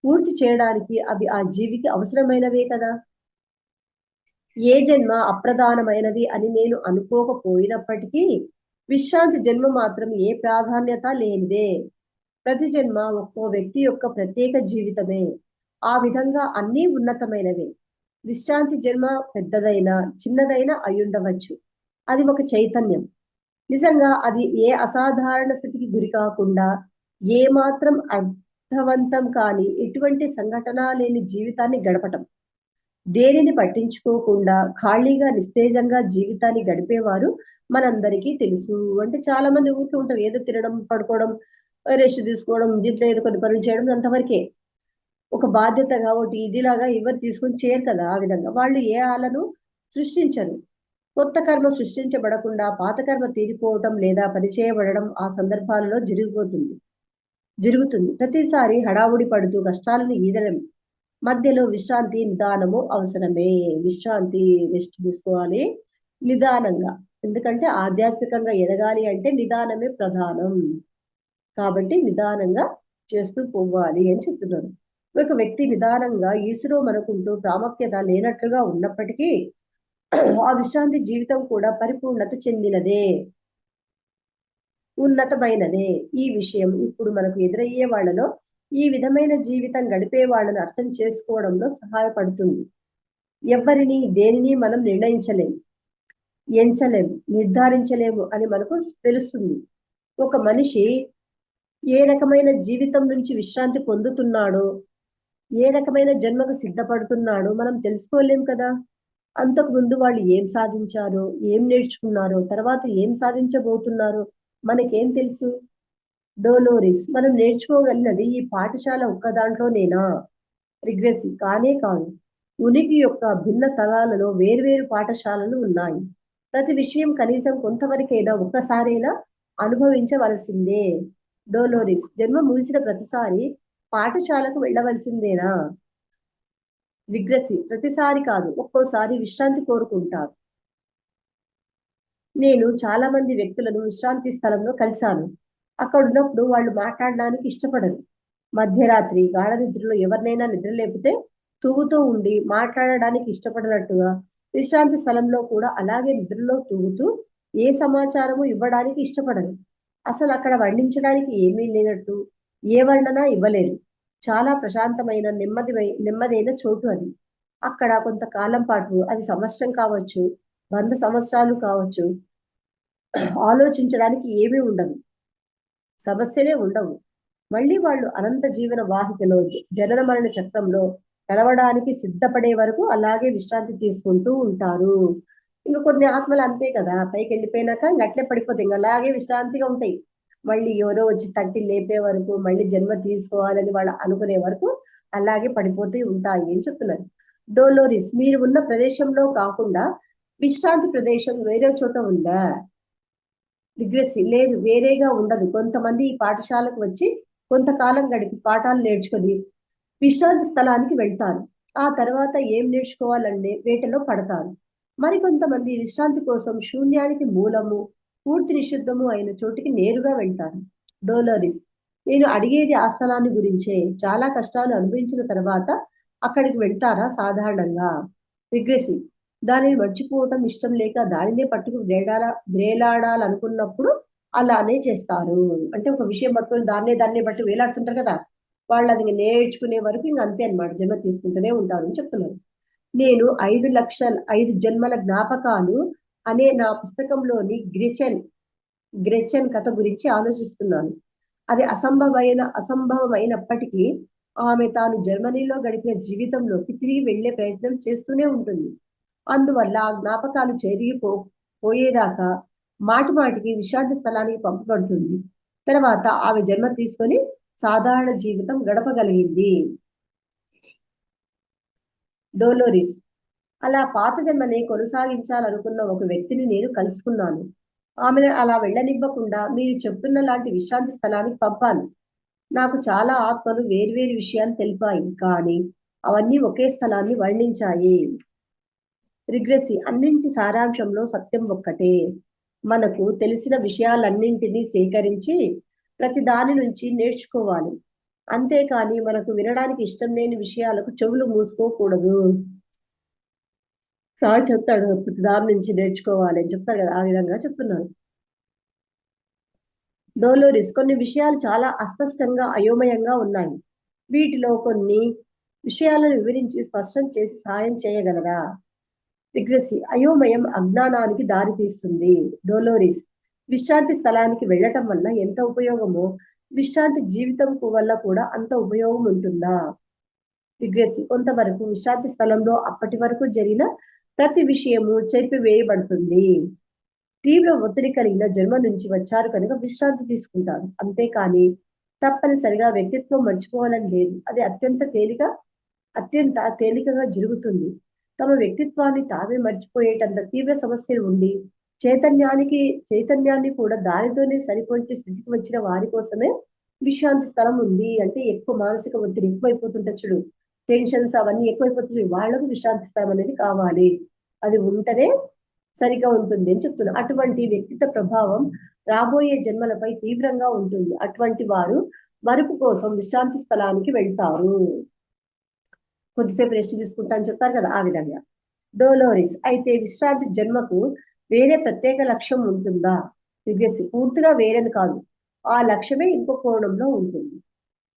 పూర్తి చేయడానికి అవి ఆ జీవికి అవసరమైనవే కదా. ఏ జన్మ అప్రధానమైనది అని నేను అనుకోకపోయినప్పటికీ విశ్రాంతి జన్మ మాత్రం ఏ ప్రాధాన్యత లేనిదే. ప్రతి జన్మ ఒక్కో వ్యక్తి యొక్క ప్రత్యేక జీవితమే. ఆ విధంగా అన్నీ ఉన్నతమైనవే. విశ్రాంతి జన్మ పెద్దదైనా చిన్నదైనా అయ్యుండవచ్చు. అది ఒక చైతన్యం. నిజంగా అది ఏ అసాధారణ స్థితికి గురి కాకుండా ఏ మాత్రం అర్థవంతం కాని ఎటువంటి సంఘటన లేని జీవితాన్ని గడపటం. దేనిని పట్టించుకోకుండా ఖాళీగా నిస్తేజంగా జీవితాన్ని గడిపేవారు మనందరికీ తెలుసు. అంటే చాలా మంది ఊరికే ఉంటారు, ఏదో తినడం, పడుకోవడం, రెస్ట్ తీసుకోవడం, ఇంట్లో ఏదో కొన్ని పనులు చేయడం, అంతవరకే. ఒక బాధ్యతగా ఒకటి ఇదిలాగా ఎవరు తీసుకొని చేయరు కదా. ఆ విధంగా వాళ్ళు ఏ ఆలను సృష్టించరు. కొత్త కర్మ సృష్టించబడకుండా పాత కర్మ తీరిపోవటం లేదా పనిచేయబడడం ఆ సందర్భాలలో జరుగుతుంది. ప్రతిసారి హడావుడి పడుతూ కష్టాలను ఈదలేం. మధ్యలో విశ్రాంతి, నిదానము అవసరమే. విశ్రాంతి, రెస్ట్ తీసుకోవాలి నిదానంగా. ఎందుకంటే ఆధ్యాత్మికంగా ఎదగాలి అంటే నిదానమే ప్రధానం. కాబట్టి నిదానంగా చేస్తూ పోవాలి అని చెప్తున్నారు. ఒక వ్యక్తి నిదానంగా ఈశ్వరు మనకుంటూ ప్రాముఖ్యత లేనట్లుగా ఉన్నప్పటికీ ఆ విశ్రాంతి జీవితం కూడా పరిపూర్ణత చెందినదే, ఉన్నతమైనదే. ఈ విషయం ఇప్పుడు మనకు ఎదురయ్యే వాళ్ళలో ఈ విధమైన జీవితం గడిపే వాళ్ళని అర్థం చేసుకోవడంలో సహాయపడుతుంది. ఎవరిని దేనిని మనం నిర్ణయించలేము, ఎంచలేము, నిర్ధారించలేము అని మనకు తెలుస్తుంది. ఒక మనిషి ఏ రకమైన జీవితం నుంచి విశ్రాంతి పొందుతున్నాడో, ఏ రకమైన జన్మకు సిద్ధపడుతున్నాడో మనం తెలుసుకోలేం కదా. అంతకు ముందు వాళ్ళు ఏం సాధించారో, ఏం నేర్చుకున్నారో, తర్వాత ఏం సాధించబోతున్నారో మనకేం తెలుసు? డోలోరిస్, మనం నేర్చుకోగలిగినది ఈ పాఠశాల ఒక్క దాంట్లోనేనా? రిగ్రెసి, కానే కాదు. ఉనికి యొక్క భిన్న తలాలలో వేర్వేరు పాఠశాలలు ఉన్నాయి. ప్రతి విషయం కనీసం కొంతవరకైనా ఒక్కసారైనా అనుభవించవలసిందే. డోలోరిస్, జన్మ ముగిసిన ప్రతిసారి పాఠశాలకు వెళ్ళవలసిందేనా? రిగ్రెసి, ప్రతిసారి కాదు, ఒక్కోసారి విశ్రాంతి కోరుకుంటారు. నేను చాలా మంది వ్యక్తులను విశ్రాంతి స్థలంలో కలిశాను. అక్కడ ఉన్నప్పుడు వాళ్ళు మాట్లాడడానికి ఇష్టపడరు. మధ్యరాత్రి గాఢ నిద్రలో ఎవరినైనా నిద్ర లేపితే తూగుతూ ఉండి మాట్లాడడానికి ఇష్టపడినట్టుగా విశ్రాంతి స్థలంలో కూడా అలాగే నిద్రలో తూగుతూ ఏ సమాచారము ఇవ్వడానికి ఇష్టపడరు. అసలు అక్కడ వర్ణించడానికి ఏమీ లేనట్టు ఏ వర్ణన ఇవ్వలేరు. చాలా ప్రశాంతమైన నెమ్మదైన చోటు అది. అక్కడ కొంతకాలం పాటు, అది సంవత్సరం కావచ్చు, 100 సంవత్సరాలు కావచ్చు, ఆలోచించడానికి ఏమీ ఉండదు, సమస్యలే ఉండవు. మళ్ళీ వాళ్ళు అనంత జీవన వాహికలో, జనన మరణ చక్రంలో కలవడానికి సిద్ధపడే వరకు అలాగే విశ్రాంతి తీసుకుంటూ ఉంటారు. ఇంకా కొన్ని ఆత్మలు అంతే కదా, పైకి వెళ్ళిపోయినాక ఇంక అట్లే పడిపోతాయి, ఇంకా అలాగే విశ్రాంతిగా ఉంటాయి. మళ్ళీ ఎవరో వచ్చి తట్టి లేపే వరకు, మళ్ళీ జన్మ తీసుకోవాలని వాళ్ళు అనుకునే వరకు అలాగే పడిపోతూ ఉంటాయి అని చెప్తున్నారు. డోలోరిస్, మీరు ఉన్న ప్రదేశంలో కాకుండా విశ్రాంతి ప్రదేశం వేరే చోట ఉందా? రిగ్రెసి, లేదు, వేరేగా ఉండదు. కొంతమంది ఈ పాఠశాలకు వచ్చి కొంతకాలం గడిపి పాఠాలు నేర్చుకొని విశ్రాంతి స్థలానికి వెళ్తారు. ఆ తర్వాత ఏం నేర్చుకోవాలనే వేటలో పడతారు. మరికొంతమంది విశ్రాంతి కోసం శూన్యానికి మూలము, పూర్తి నిషిద్ధము అయిన చోటికి నేరుగా వెళ్తారు. డోలోరిస్, నేను అడిగేది ఆ స్థలాన్ని గురించే. చాలా కష్టాలు అనుభవించిన తర్వాత అక్కడికి వెళ్తారా సాధారణంగా? రిగ్రెసి, దానిని మర్చిపోవటం ఇష్టం లేక దానినే పట్టుకు వేలాడాలనుకున్నప్పుడు అలానే చేస్తారు. అంటే ఒక విషయం పట్టుకొని దాన్నే బట్టి వేలాడుతుంటారు కదా, వాళ్ళు అది నేర్చుకునే వరకు ఇంక అంతే అనమాట, జన్మ తీసుకుంటూనే ఉంటారు అని చెప్తున్నారు. నేను 5 జన్మల జ్ఞాపకాలు అనే నా పుస్తకంలోని గ్రెచెన్ కథ గురించి ఆలోచిస్తున్నాను. అది అసంభవమైనప్పటికీ ఆమె తాను జర్మనీలో గడిపిన జీవితంలోకి తిరిగి వెళ్లే ప్రయత్నం చేస్తూనే ఉంటుంది. అందువల్ల ఆ జ్ఞాపకాలు పోయేదాకా మాటి మాటికి విశ్రాంతి స్థలానికి పంపబడుతుంది. తర్వాత ఆమె జన్మ తీసుకొని సాధారణ జీవితం గడపగలిగింది. డోలోరిస్, అలా పాత జన్మని కొనసాగించాలనుకున్న ఒక వ్యక్తిని నేను కలుసుకున్నాను. ఆమెను అలా వెళ్ళనివ్వకుండా మీరు చెప్తున్న లాంటి విశ్రాంతి స్థలానికి పంపాను. నాకు చాలా ఆత్మలు వేర్వేరు విషయాలు తెలిపాయి, కానీ అవన్నీ ఒకే స్థలాన్ని వర్ణించాయి. రిగ్రెసి, అన్నింటి సారాంశంలో సత్యం ఒక్కటే. మనకు తెలిసిన విషయాలన్నింటినీ సేకరించి ప్రతి దాని నుంచి నేర్చుకోవాలి. అంతేకాని మనకు వినడానికి ఇష్టం లేని విషయాలకు చెవులు మూసుకోకూడదు. సార్ చెప్తాడు, ప్రతి దాని నుంచి నేర్చుకోవాలి అని చెప్తాడు కదా, ఆ విధంగా చెప్తున్నాను. డోలోరిస్, కొన్ని విషయాలు చాలా అస్పష్టంగా అయోమయంగా ఉన్నాయి. వీటిలో కొన్ని విషయాలను వివరించి స్పష్టం చేసి సాయం చేయగలరా? రిగ్రెసి, అయోమయం అజ్ఞానానికి దారితీస్తుంది. డోలోరిస్, విశ్రాంతి స్థలానికి వెళ్ళటం వల్ల ఎంత ఉపయోగమో విశ్రాంతి జీవితం వల్ల కూడా అంత ఉపయోగం ఉంటుందా? రిగ్రెసివ్ కొంతవరకు విశ్రాంతి స్థలంలో అప్పటి వరకు జరిగిన ప్రతి విషయము చెరిపివేయబడుతుంది. తీవ్ర ఒత్తిడి కలిగిన జన్మ నుంచి వచ్చారు కనుక విశ్రాంతి తీసుకుంటారు, అంతేకాని తప్పనిసరిగా వ్యక్తిత్వం మర్చిపోవాలని లేదు. అది అత్యంత తేలికగా జరుగుతుంది. తమ వ్యక్తిత్వాన్ని తామే మర్చిపోయేటంత తీవ్ర సమస్యలు ఉండి చైతన్యాన్ని కూడా దానితోనే సరిపోల్చే స్థితికి వచ్చిన వారి కోసమే విశ్రాంతి స్థలం ఉంది. అంటే ఎక్కువ మానసిక ఒత్తిడి ఎక్కువైపోతుంటే చూడు, టెన్షన్స్ అవన్నీ ఎక్కువైపోతుంది, వాళ్లకు విశ్రాంతి స్థలం అనేది కావాలి. అది ఉంటేనే సరిగా ఉంటుంది అని చెప్తున్నా. అటువంటి వ్యక్తిత్వ ప్రభావం రాబోయే జన్మలపై తీవ్రంగా ఉంటుంది. అటువంటి వారు మరుపు కోసం విశ్రాంతి స్థలానికి వెళ్తారు. కొద్దిసేపు రెస్ట్ తీసుకుంటాను చెప్తారు కదా, ఆ విధంగా. డోలోరిస్ అయితే విశ్రాంతి జన్మకు వేరే ప్రత్యేక లక్ష్యం ఉంటుందా? రిగ్రెసివ్ పూర్తిగా వేరేని కాదు, ఆ లక్ష్యమే ఇంకో కోణంలో ఉంటుంది.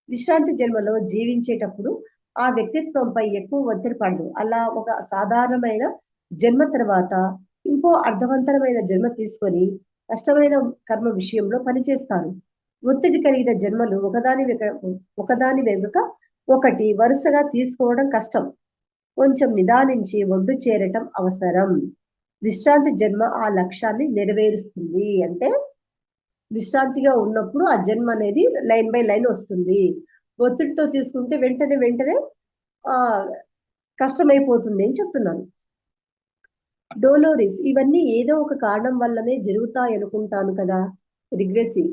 విశ్రాంతి జన్మలో జీవించేటప్పుడు ఆ వ్యక్తిత్వంపై ఎక్కువ ఒత్తిడి పడదు. అలా ఒక సాధారణమైన జన్మ తర్వాత ఇంకో అర్థవంతరమైన జన్మ తీసుకొని కష్టమైన కర్మ విషయంలో పనిచేస్తారు. ఒత్తిడి కలిగిన జన్మలు ఒకదాని వెనుక ఒకటి వరుసగా తీసుకోవడం కష్టం. కొంచెం నిదానించి ఒడ్డు చేరటం అవసరం. విశ్రాంతి జన్మ ఆ లక్ష్యాన్ని నెరవేరుస్తుంది. అంటే విశ్రాంతిగా ఉన్నప్పుడు ఆ జన్మ అనేది లైన్ బై లైన్ వస్తుంది. ఒత్తిడితో తీసుకుంటే వెంటనే ఆ కష్టమైపోతుంది అని చెప్తున్నాను. డోలోరిస్ ఇవన్నీ ఏదో ఒక కారణం వల్లనే జరుగుతాయి అనుకుంటాను కదా. రిగ్రెసివ్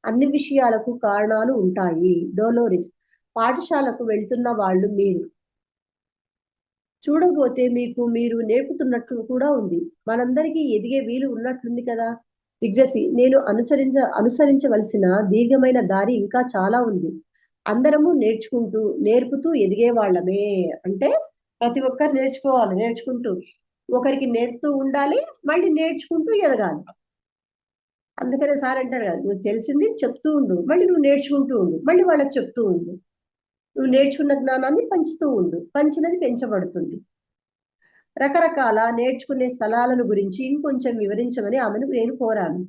అన్ని విషయాలకు కారణాలు ఉంటాయి. డోలోరిస్ పాఠశాలకు వెళ్తున్న వాళ్ళు మీరు చూడబోతే మీరు నేర్పుతున్నట్టు కూడా ఉంది. మనందరికీ ఎదిగే వీలు ఉన్నట్లుంది కదా. రిగ్రెసివ్ నేను అనుసరించవలసిన దీర్ఘమైన దారి ఇంకా చాలా ఉంది. అందరము నేర్పుతూ ఎదిగే వాళ్ళమే. అంటే ప్రతి ఒక్కరు నేర్చుకుంటూ ఒకరికి నేర్పుతూ ఉండాలి, మళ్ళీ నేర్చుకుంటూ ఎదగాలి. అందుకనే సార్ అంటారు కదా, నువ్వు తెలిసింది చెప్తూ ఉండు, మళ్ళీ నువ్వు నేర్చుకుంటూ ఉండు, మళ్ళీ వాళ్ళకి చెప్తూ ఉండు. నువ్వు నేర్చుకున్న జ్ఞానాన్ని పంచుతూ ఉండు, పంచినది పెంచబడుతుంది. రకరకాల నేర్చుకునే స్థలాలను గురించి ఇంకొంచెం వివరించమని ఆమెను నేను కోరాను.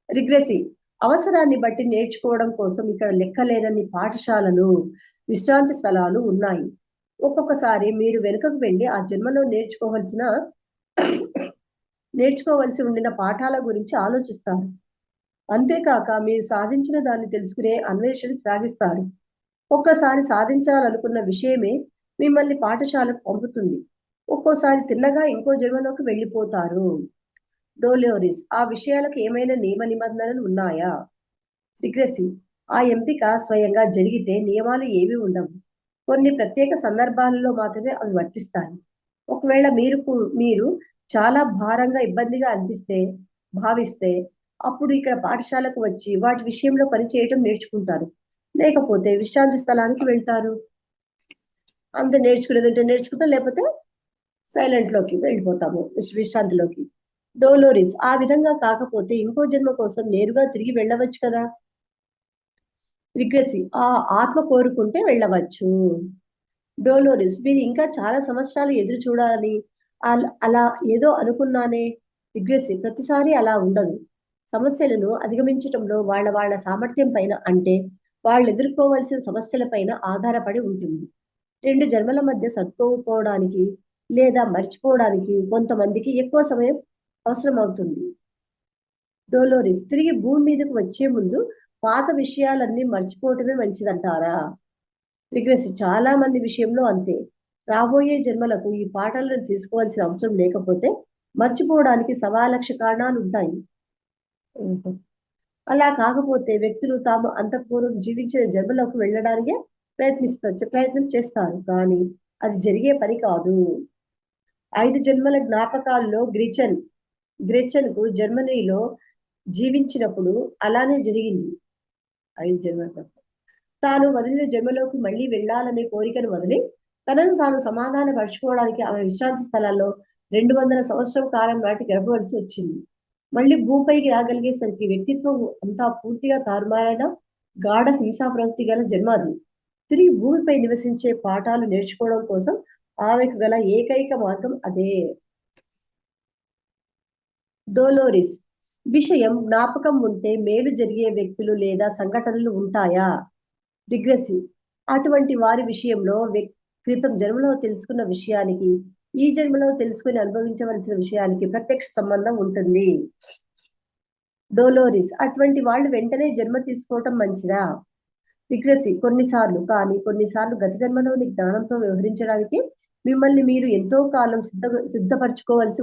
రిగ్రెసివ్ అవసరాన్ని బట్టి నేర్చుకోవడం కోసం ఇక్కడ లెక్కలేనన్ని పాఠశాలలు, విశ్రాంతి స్థలాలు ఉన్నాయి. ఒక్కొక్కసారి మీరు వెనుకకు వెళ్ళి ఆ జన్మలో నేర్చుకోవలసి ఉండిన పాఠాల గురించి ఆలోచిస్తారు. అంతేకాక మీరు సాధించిన దాన్ని తెలుసుకునే అన్వేషణ సాగిస్తారు. ఒక్కసారి సాధించాలనుకున్న విషయమే మిమ్మల్ని పాఠశాలకు పంపుతుంది. ఒక్కోసారి తిన్నగా ఇంకో జన్మలోకి వెళ్ళిపోతారు. డోలోరిస్ ఆ విషయాలకు ఏమైనా నియమ నిబంధనలు ఉన్నాయా? రిగ్రెసివ్ ఆ ఎంపిక స్వయంగా జరిగితే నియమాలు ఏమీ ఉండవు. కొన్ని ప్రత్యేక సందర్భాలలో మాత్రమే అవి వర్తిస్తాయి. ఒకవేళ మీరు చాలా భారంగా ఇబ్బందిగా భావిస్తే అప్పుడు ఇక్కడ పాఠశాలకు వచ్చి వాటి విషయంలో పనిచేయటం నేర్చుకుంటారు. లేకపోతే విశ్రాంతి స్థలానికి వెళ్తారు. అంత నేర్చుకునేదంటే నేర్చుకుంటాం, లేకపోతే సైలెంట్ లోకి వెళ్ళిపోతాము, విశ్రాంతిలోకి. డోలోరిస్ ఆ విధంగా కాకపోతే ఇంకో జన్మ కోసం నేరుగా తిరిగి వెళ్ళవచ్చు కదా. రిగ్రెసివ్ ఆ ఆత్మ కోరుకుంటే వెళ్ళవచ్చు. డోలోరిస్ మీరు ఇంకా చాలా సంవత్సరాలు ఎదురు చూడాలని అలా ఏదో అనుకున్నానే. రిగ్రెసివ్ ప్రతిసారి అలా ఉండదు. సమస్యలను అధిగమించటంలో వాళ్ళ సామర్థ్యం పైన, అంటే వాళ్ళు ఎదుర్కోవాల్సిన సమస్యల పైన ఆధారపడి ఉంటుంది. 2 జన్మల మధ్య సర్దుకోవడానికి లేదా మర్చిపోవడానికి కొంతమందికి ఎక్కువ సమయం అవసరం అవుతుంది. డోలోరిస్ తిరిగి భూమి మీదకు వచ్చే ముందు పాత విషయాలన్నీ మర్చిపోవటమే మంచిదంటారా? రిగ్రెసివ్ చాలా మంది విషయంలో అంతే. రాబోయే జన్మలకు ఈ పాఠాలను తీసుకోవాల్సిన అవసరం లేకపోతే మర్చిపోవడానికి 1,000,000 కారణాలు ఉంటాయి. అలా కాకపోతే వ్యక్తులు తాము అంతఃపూర్వం జీవించిన జన్మలకు వెళ్ళడానికే ప్రయత్నం చేస్తారు, కానీ అది జరిగే పని కాదు. 5 జన్మల జ్ఞాపకాల్లో గ్రెచెన్ కు జర్మనీలో జీవించినప్పుడు అలానే జరిగింది. 5 జన్మల తాను వదిలిన జన్మలోకి మళ్ళీ వెళ్ళాలనే కోరికను వదిలి తనను తాను సమాధాన పరుచుకోవడానికి ఆమె విశ్రాంతి స్థలాల్లో 200 సంవత్సరం కాలం నాటి గడపవలసి వచ్చింది. మళ్ళీ భూమిపైకి రాగలిగేసరికి వ్యక్తిత్వం అంతా పూర్తిగా తారుమారైన గాఢ హింసా ప్రవృత్తి గల జన్మ అది. తిరిగి భూమిపై నివసించే పాఠాలు నేర్చుకోవడం కోసం ఆమెకు గల ఏకైక మార్గం అదే. డోలోరిస్ విషయం జ్ఞాపకం ఉంటే మేలు జరిగే వ్యక్తులు లేదా సంఘటనలు ఉంటాయా? రిగ్రెసివ్ అటువంటి వారి విషయంలో క్రితం జన్మలో తెలుసుకున్న విషయానికి ఈ జన్మలో తెలుసుకుని అనుభవించవలసిన విషయానికి ప్రత్యక్ష సంబంధం ఉంటుంది. డోలోరిస్, అటువంటి వాళ్ళు వెంటనే జన్మ తీసుకోవటం మంచిదా? రిగ్రెసి, కొన్నిసార్లు గత జన్మలోని జ్ఞానంతో వ్యవహరించడానికి మిమ్మల్ని మీరు ఎంతో కాలం సిద్ధపరచుకోవాల్సి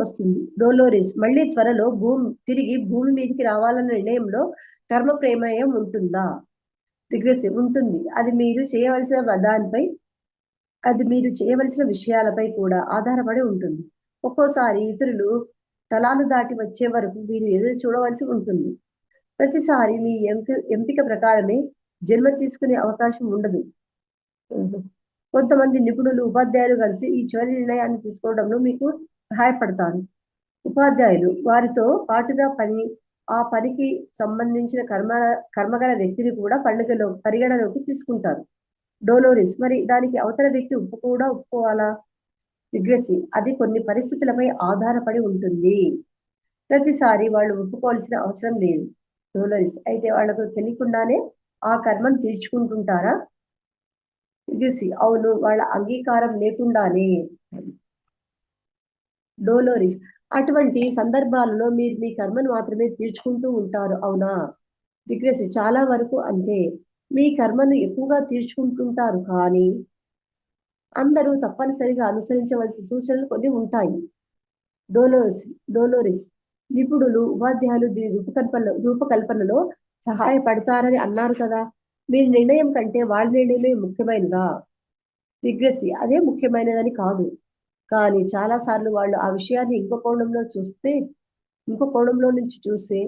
వస్తుంది. డోలోరిస్, మళ్ళీ త్వరలో తిరిగి భూమి మీదకి రావాలన్న నిర్ణయంలో కర్మ ప్రమేయం ఉంటుందా? రిగ్రెసి, ఉంటుంది. అది మీరు చేయవలసిన విషయాలపై కూడా ఆధారపడి ఉంటుంది. ఒక్కోసారి ఇతరులు తలాలు దాటి వచ్చే వరకు మీరు ఎదురు చూడవలసి ఉంటుంది. ప్రతిసారి మీ ఎంపిక ప్రకారమే జన్మ తీసుకునే అవకాశం ఉండదు. కొంతమంది నిపుణులు, ఉపాధ్యాయులు కలిసి ఈ చివరి నిర్ణయాన్ని తీసుకోవడంలో మీకు సహాయపడతారు. ఉపాధ్యాయులు వారితో పాటుగా ఆ పనికి సంబంధించిన కర్మగల వ్యక్తిని కూడా పరిగణలోకి తీసుకుంటారు. డోలోరిస్, మరి దానికి అవతల వ్యక్తి ఒప్పుకోవాలా? రిగ్రెసి, అది కొన్ని పరిస్థితులపై ఆధారపడి ఉంటుంది. ప్రతిసారి వాళ్ళు ఒప్పుకోవాల్సిన అవసరం లేదు. డోలోరిస్, అయితే వాళ్లకు తెలియకుండానే ఆ కర్మను తీర్చుకుంటుంటారా? రిగ్రెసి, అవును, వాళ్ళ అంగీకారం లేకుండానే. డోలోరిస్, అటువంటి సందర్భాలలో మీరు మీ కర్మను మాత్రమే తీర్చుకుంటూ ఉంటారు, అవునా? రిగ్రెసి, చాలా వరకు అంతే. మీ కర్మను ఎక్కువగా తీర్చుకుంటుంటారు, కానీ అందరూ తప్పనిసరిగా అనుసరించవలసిన సూచనలు కొన్ని ఉంటాయి. డోలోరిస్, నిపుణులు, ఉపాధ్యాయులు దీని రూపకల్పనలో సహాయపడతారని అన్నారు కదా, మీ నిర్ణయం కంటే వాళ్ళ నిర్ణయమే ముఖ్యమైనదా? రిగ్రెసి, అదే ముఖ్యమైనదని కాదు, కానీ చాలా సార్లు వాళ్ళు ఆ విషయాన్ని ఇంకో కోణంలో నుంచి చూస్తే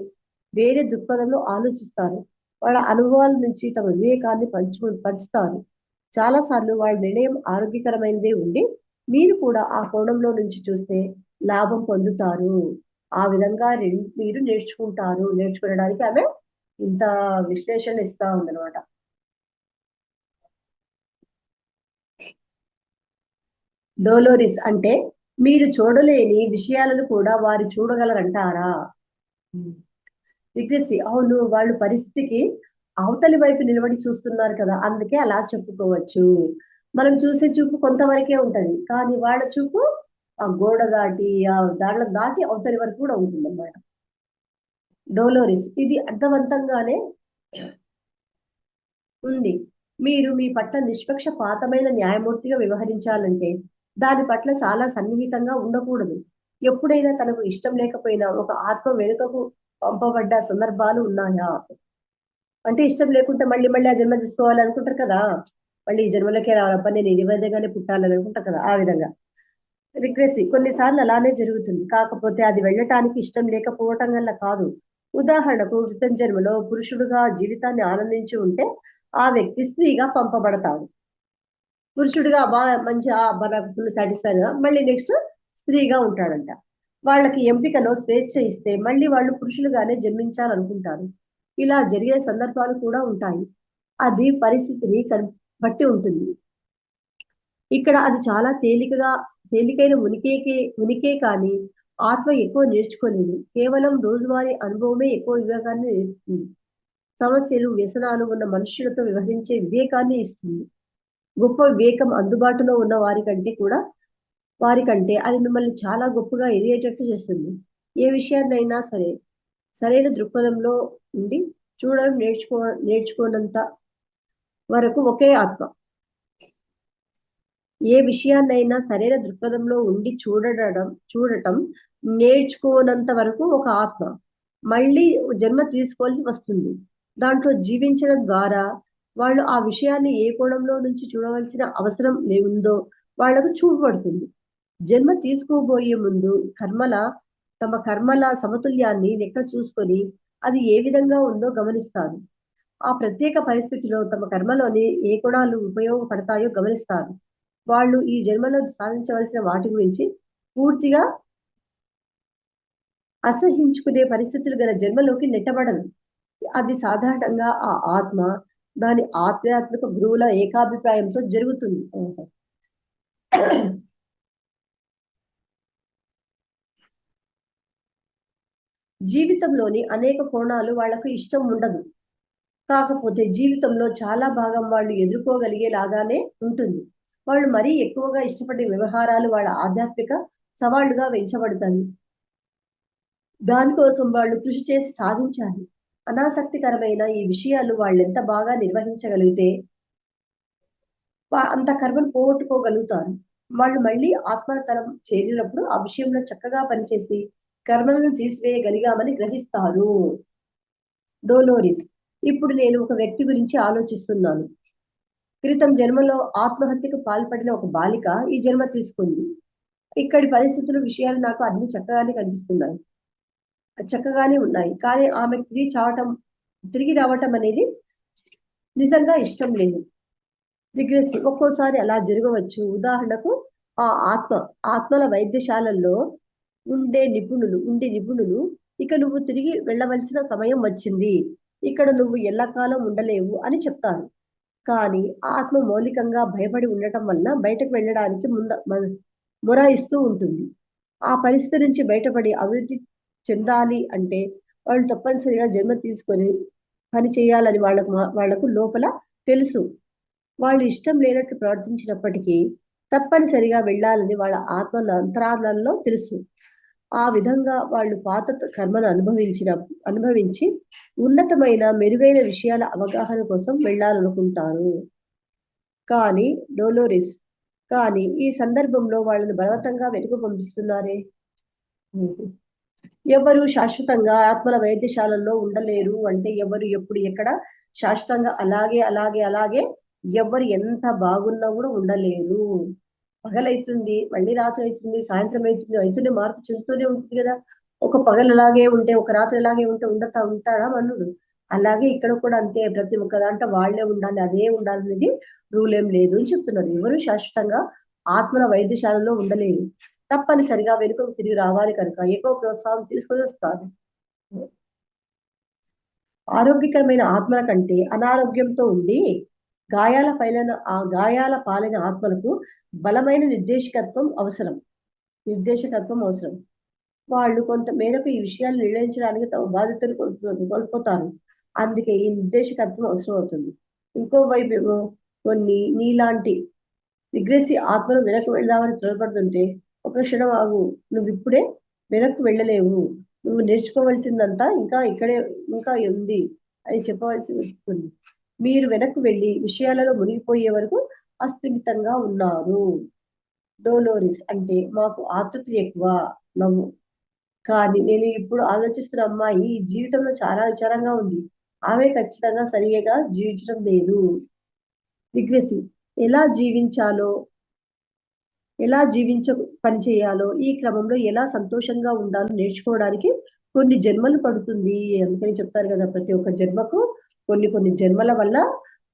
వేరే దృక్పథంలో ఆలోచిస్తారు. వాళ్ళ అనుభవాల నుంచి తమ వివేకాన్ని పంచుతారు. చాలా సార్లు వాళ్ళ నిర్ణయం ఆరోగ్యకరమైనదే ఉండి మీరు కూడా ఆ కోణంలో నుంచి చూస్తే లాభం పొందుతారు. ఆ విధంగా మీరు నేర్చుకోవడానికి ఆమె ఇంత విశ్లేషణ ఇస్తా ఉందన్నమాట. డోలోరిస్, అంటే మీరు చూడలేని విషయాలను కూడా వారు చూడగలరంటారా? రిగ్రెసి, అవును, వాళ్ళు పరిస్థితికి అవతలి వైపు నిలబడి చూస్తున్నారు కదా, అందుకే అలా చెప్పుకోవచ్చు. మనం చూసే చూపు కొంతవరకే ఉంటది, కానీ వాళ్ళ చూపు ఆ గోడ దాటి దాటి అవతలి వరకు కూడా ఉంటుంది అన్నమాట. డోలోరిస్, ఇది అర్థవంతంగానే ఉంది. మీరు మీ పట్ల నిష్పక్షపాతమైన న్యాయమూర్తిగా వ్యవహరించాలంటే దాని పట్ల చాలా సన్నిహితంగా ఉండకూడదు. ఎప్పుడైనా తనకు ఇష్టం లేకపోయినా ఒక ఆత్మ వెనుకకు పంపబడ్డ సందర్భాలు ఉన్నాయా? అంటే ఇష్టం లేకుంటే మళ్ళీ ఆ జన్మ తీసుకోవాలి అనుకుంటారు కదా, మళ్ళీ ఈ జన్మలోకే రావాలబ్బా, నేను ఈ విధంగానే పుట్టాలని అనుకుంటారు కదా, ఆ విధంగా. రిగ్రెసి, కొన్నిసార్లు అలానే జరుగుతుంది, కాకపోతే అది వెళ్ళటానికి ఇష్టం లేకపోవటం వల్ల కాదు. ఉదాహరణకు క్రితం జన్మలో పురుషుడుగా జీవితాన్ని ఆనందించి ఉంటే ఆ వ్యక్తి స్త్రీగా పంపబడతాడు. పురుషుడిగా బాగా మంచి నాకు ఫుల్ సాటిస్ఫైడ్ గా మళ్ళీ నెక్స్ట్ స్త్రీగా ఉంటాడంట. వాళ్ళకి ఎంపికలో స్వేచ్ఛ ఇస్తే మళ్ళీ వాళ్ళు పురుషులుగానే జన్మించాలనుకుంటారు. ఇలా జరిగే సందర్భాలు కూడా ఉంటాయి. అది పరిస్థితిని బట్టి ఉంటుంది. ఇక్కడ అది చాలా తేలికైన ఉనికే కానీ ఆత్మ ఎక్కువ నేర్చుకోలేదు. కేవలం రోజువారీ అనుభవమే ఎక్కువ వివేకాన్ని నేర్పుతుంది. సమస్యలు, వ్యసనాలు ఉన్న మనుష్యులతో వ్యవహరించే వివేకాన్ని ఇస్తుంది. గొప్ప వివేకం అందుబాటులో ఉన్న వారికంటే అది మిమ్మల్ని చాలా గొప్పగా ఎదిగేటట్టు చేస్తుంది. ఏ విషయాన్నైనా సరైన దృక్పథంలో ఉండి చూడడం నేర్చుకోనంత వరకు ఒకే ఆత్మ. ఏ విషయాన్నైనా సరైన దృక్పథంలో ఉండి చూడటం నేర్చుకోనంత వరకు ఒక ఆత్మ మళ్ళీ జన్మ తీసుకోవాల్సి వస్తుంది. దాంట్లో జీవించడం ద్వారా వాళ్ళు ఆ విషయాన్ని ఏ కోణంలో నుంచి చూడవలసిన అవసరం ఉందో వాళ్లకు చూపబడుతుంది. జన్మ తీసుకోబోయే ముందు తమ కర్మల సమతుల్యాన్ని లెక్క చూసుకొని అది ఏ విధంగా ఉందో గమనిస్తారు. ఆ ప్రత్యేక పరిస్థితిలో తమ కర్మలోని ఏ గుణాలు ఉపయోగపడతాయో గమనిస్తారు. వాళ్ళు ఈ జన్మలో సాధించవలసిన వాటి గురించి పూర్తిగా అసహించుకునే పరిస్థితులు గల జన్మలోకి నెట్టబడదు. అది సాధారణంగా ఆ ఆత్మ దాని ఆధ్యాత్మిక గురువుల ఏకాభిప్రాయంతో జరుగుతుంది. జీవితంలోని అనేక కోణాలు వాళ్లకు ఇష్టం ఉండదు. కాకపోతే జీవితంలో చాలా భాగం వాళ్ళు ఎదుర్కోగలిగేలాగానే ఉంటుంది. వాళ్ళు మరీ ఎక్కువగా ఇష్టపడే వ్యవహారాలు వాళ్ళ ఆధ్యాత్మిక సవాళ్లుగా ఎంచబడతాయి. దానికోసం వాళ్ళు కృషి చేసి సాధించాలి. అనాసక్తికరమైన ఈ విషయాలు వాళ్ళెంత బాగా నిర్వహించగలిగితే అంత కర్మను పోగొట్టుకోగలుగుతారు. వాళ్ళు మళ్ళీ ఆత్మతలం చేరినప్పుడు ఆ విషయంలో చక్కగా పనిచేసి కర్మలను తీసివేయగలిగామని గ్రహిస్తారు. డోలోరిస్, ఇప్పుడు నేను ఒక వ్యక్తి గురించి ఆలోచిస్తున్నాను. క్రితం జన్మలో ఆత్మహత్యకు పాల్పడిన ఒక బాలిక ఈ జన్మ తీసుకుంది. ఇక్కడి పరిస్థితులు, విషయాలు నాకు అన్ని చక్కగానే కనిపిస్తున్నాయి, చక్కగానే ఉన్నాయి. కానీ ఆమె తిరిగి రావటం అనేది నిజంగా ఇష్టం లేదు. రిగ్రెసివ్, ఒక్కోసారి అలా జరగవచ్చు. ఉదాహరణకు ఆ ఆత్మల వైద్యశాలల్లో ఉండే నిపుణులు ఇక నువ్వు తిరిగి వెళ్ళవలసిన సమయం వచ్చింది, ఇక్కడ నువ్వు ఎల్లకాలం ఉండలేవు అని చెప్తారు. కానీ ఆత్మ మౌలికంగా భయపడి ఉండటం వలన బయటకు వెళ్ళడానికి మొరాయిస్తూ ఉంటుంది. ఆ పరిస్థితి నుంచి బయటపడి అభివృద్ధి చెందాలి అంటే వాళ్ళు తప్పనిసరిగా జన్మ తీసుకొని పని చేయాలని వాళ్లకు లోపల తెలుసు. వాళ్ళు ఇష్టం లేనట్లు ప్రవర్తించినప్పటికీ తప్పనిసరిగా వెళ్ళాలని వాళ్ళ ఆత్మల అంతరాలలో తెలుసు. ఆ విధంగా వాళ్ళు పాత కర్మను అనుభవించి ఉన్నతమైన మెరుగైన విషయాల అవగాహన కోసం వెళ్ళాలనుకుంటారు. కానీ డోలోరిస్, కానీ ఈ సందర్భంలో వాళ్ళని బలవంతంగా వెనుక పంపిస్తున్నారే. ఎవరు శాశ్వతంగా ఆత్మల వైద్యశాలల్లో ఉండలేరు అంటే ఎవరు ఎప్పుడు ఎక్కడ శాశ్వతంగా అలాగే ఎవరు ఎంత బాగున్నా కూడా ఉండలేరు. పగలైతుంది, మళ్ళీ రాత్రి అవుతుంది, సాయంత్రం అవుతూనే మార్పు చెందుతూనే ఉంటుంది కదా. ఒక పగలు అలాగే ఉంటే, ఒక రాత్రి అలాగే ఉంటే ఉంటాడా మనుడు? అలాగే ఇక్కడ కూడా అంతే. ప్రతి ఒక్క దాంట్లో వాళ్ళే ఉండాలి, అదే ఉండాలనేది రూల్ ఏం లేదు అని చెప్తున్నారు. ఎవరు శాశ్వతంగా ఆత్మల వైద్యశాలలో ఉండలేరు. తప్పనిసరిగా వెనుకకు తిరిగి రావాలి కనుక ఎక్కువ ప్రోత్సాహం తీసుకొని వస్తారు. ఆరోగ్యకరమైన ఆత్మల కంటే అనారోగ్యంతో ఉండి గాయాల పాలైన ఆత్మలకు బలమైన నిర్దేశకత్వం అవసరం. వాళ్ళు కొంత మేరకు ఈ విషయాలు నిర్ణయించడానికి తమ బాధ్యతను కోల్పోతారు. అందుకే ఈ నిర్దేశకత్వం అవసరం అవుతుంది. ఇంకోవైపు కొన్ని నీలాంటి రిగ్రెసివ్ ఆత్మలు వెనక్కి వెళ్దామని త్వరపడుతుంటే ఒక క్షణం ఆగు, నువ్వు ఇప్పుడే వెనక్కి వెళ్ళలేవు, నువ్వు నేర్చుకోవాల్సిందంతా ఇంకా ఉంది అని చెప్పవలసి వస్తుంది. మీరు వెనక్కి వెళ్ళి విషయాలలో మునిగిపోయే వరకు అస్థిమితంగా ఉన్నారు. డోలోరిస్, అంటే మాకు ఆతృత ఎక్కువ. నవ్వు, కానీ నేను ఇప్పుడు ఆలోచిస్తున్న అమ్మాయి ఈ జీవితంలో చాలా విచారంగా ఉంది. ఆమె ఖచ్చితంగా సరిగా జీవించడం లేదు. రిగ్రెసివ్, ఎలా పని చేయాలో, ఈ క్రమంలో ఎలా సంతోషంగా ఉండాలో నేర్చుకోవడానికి కొన్ని జన్మలు పడుతుంది. అందుకని చెప్తారు కదా, ప్రతి ఒక్క జన్మకు కొన్ని జన్మల వల్ల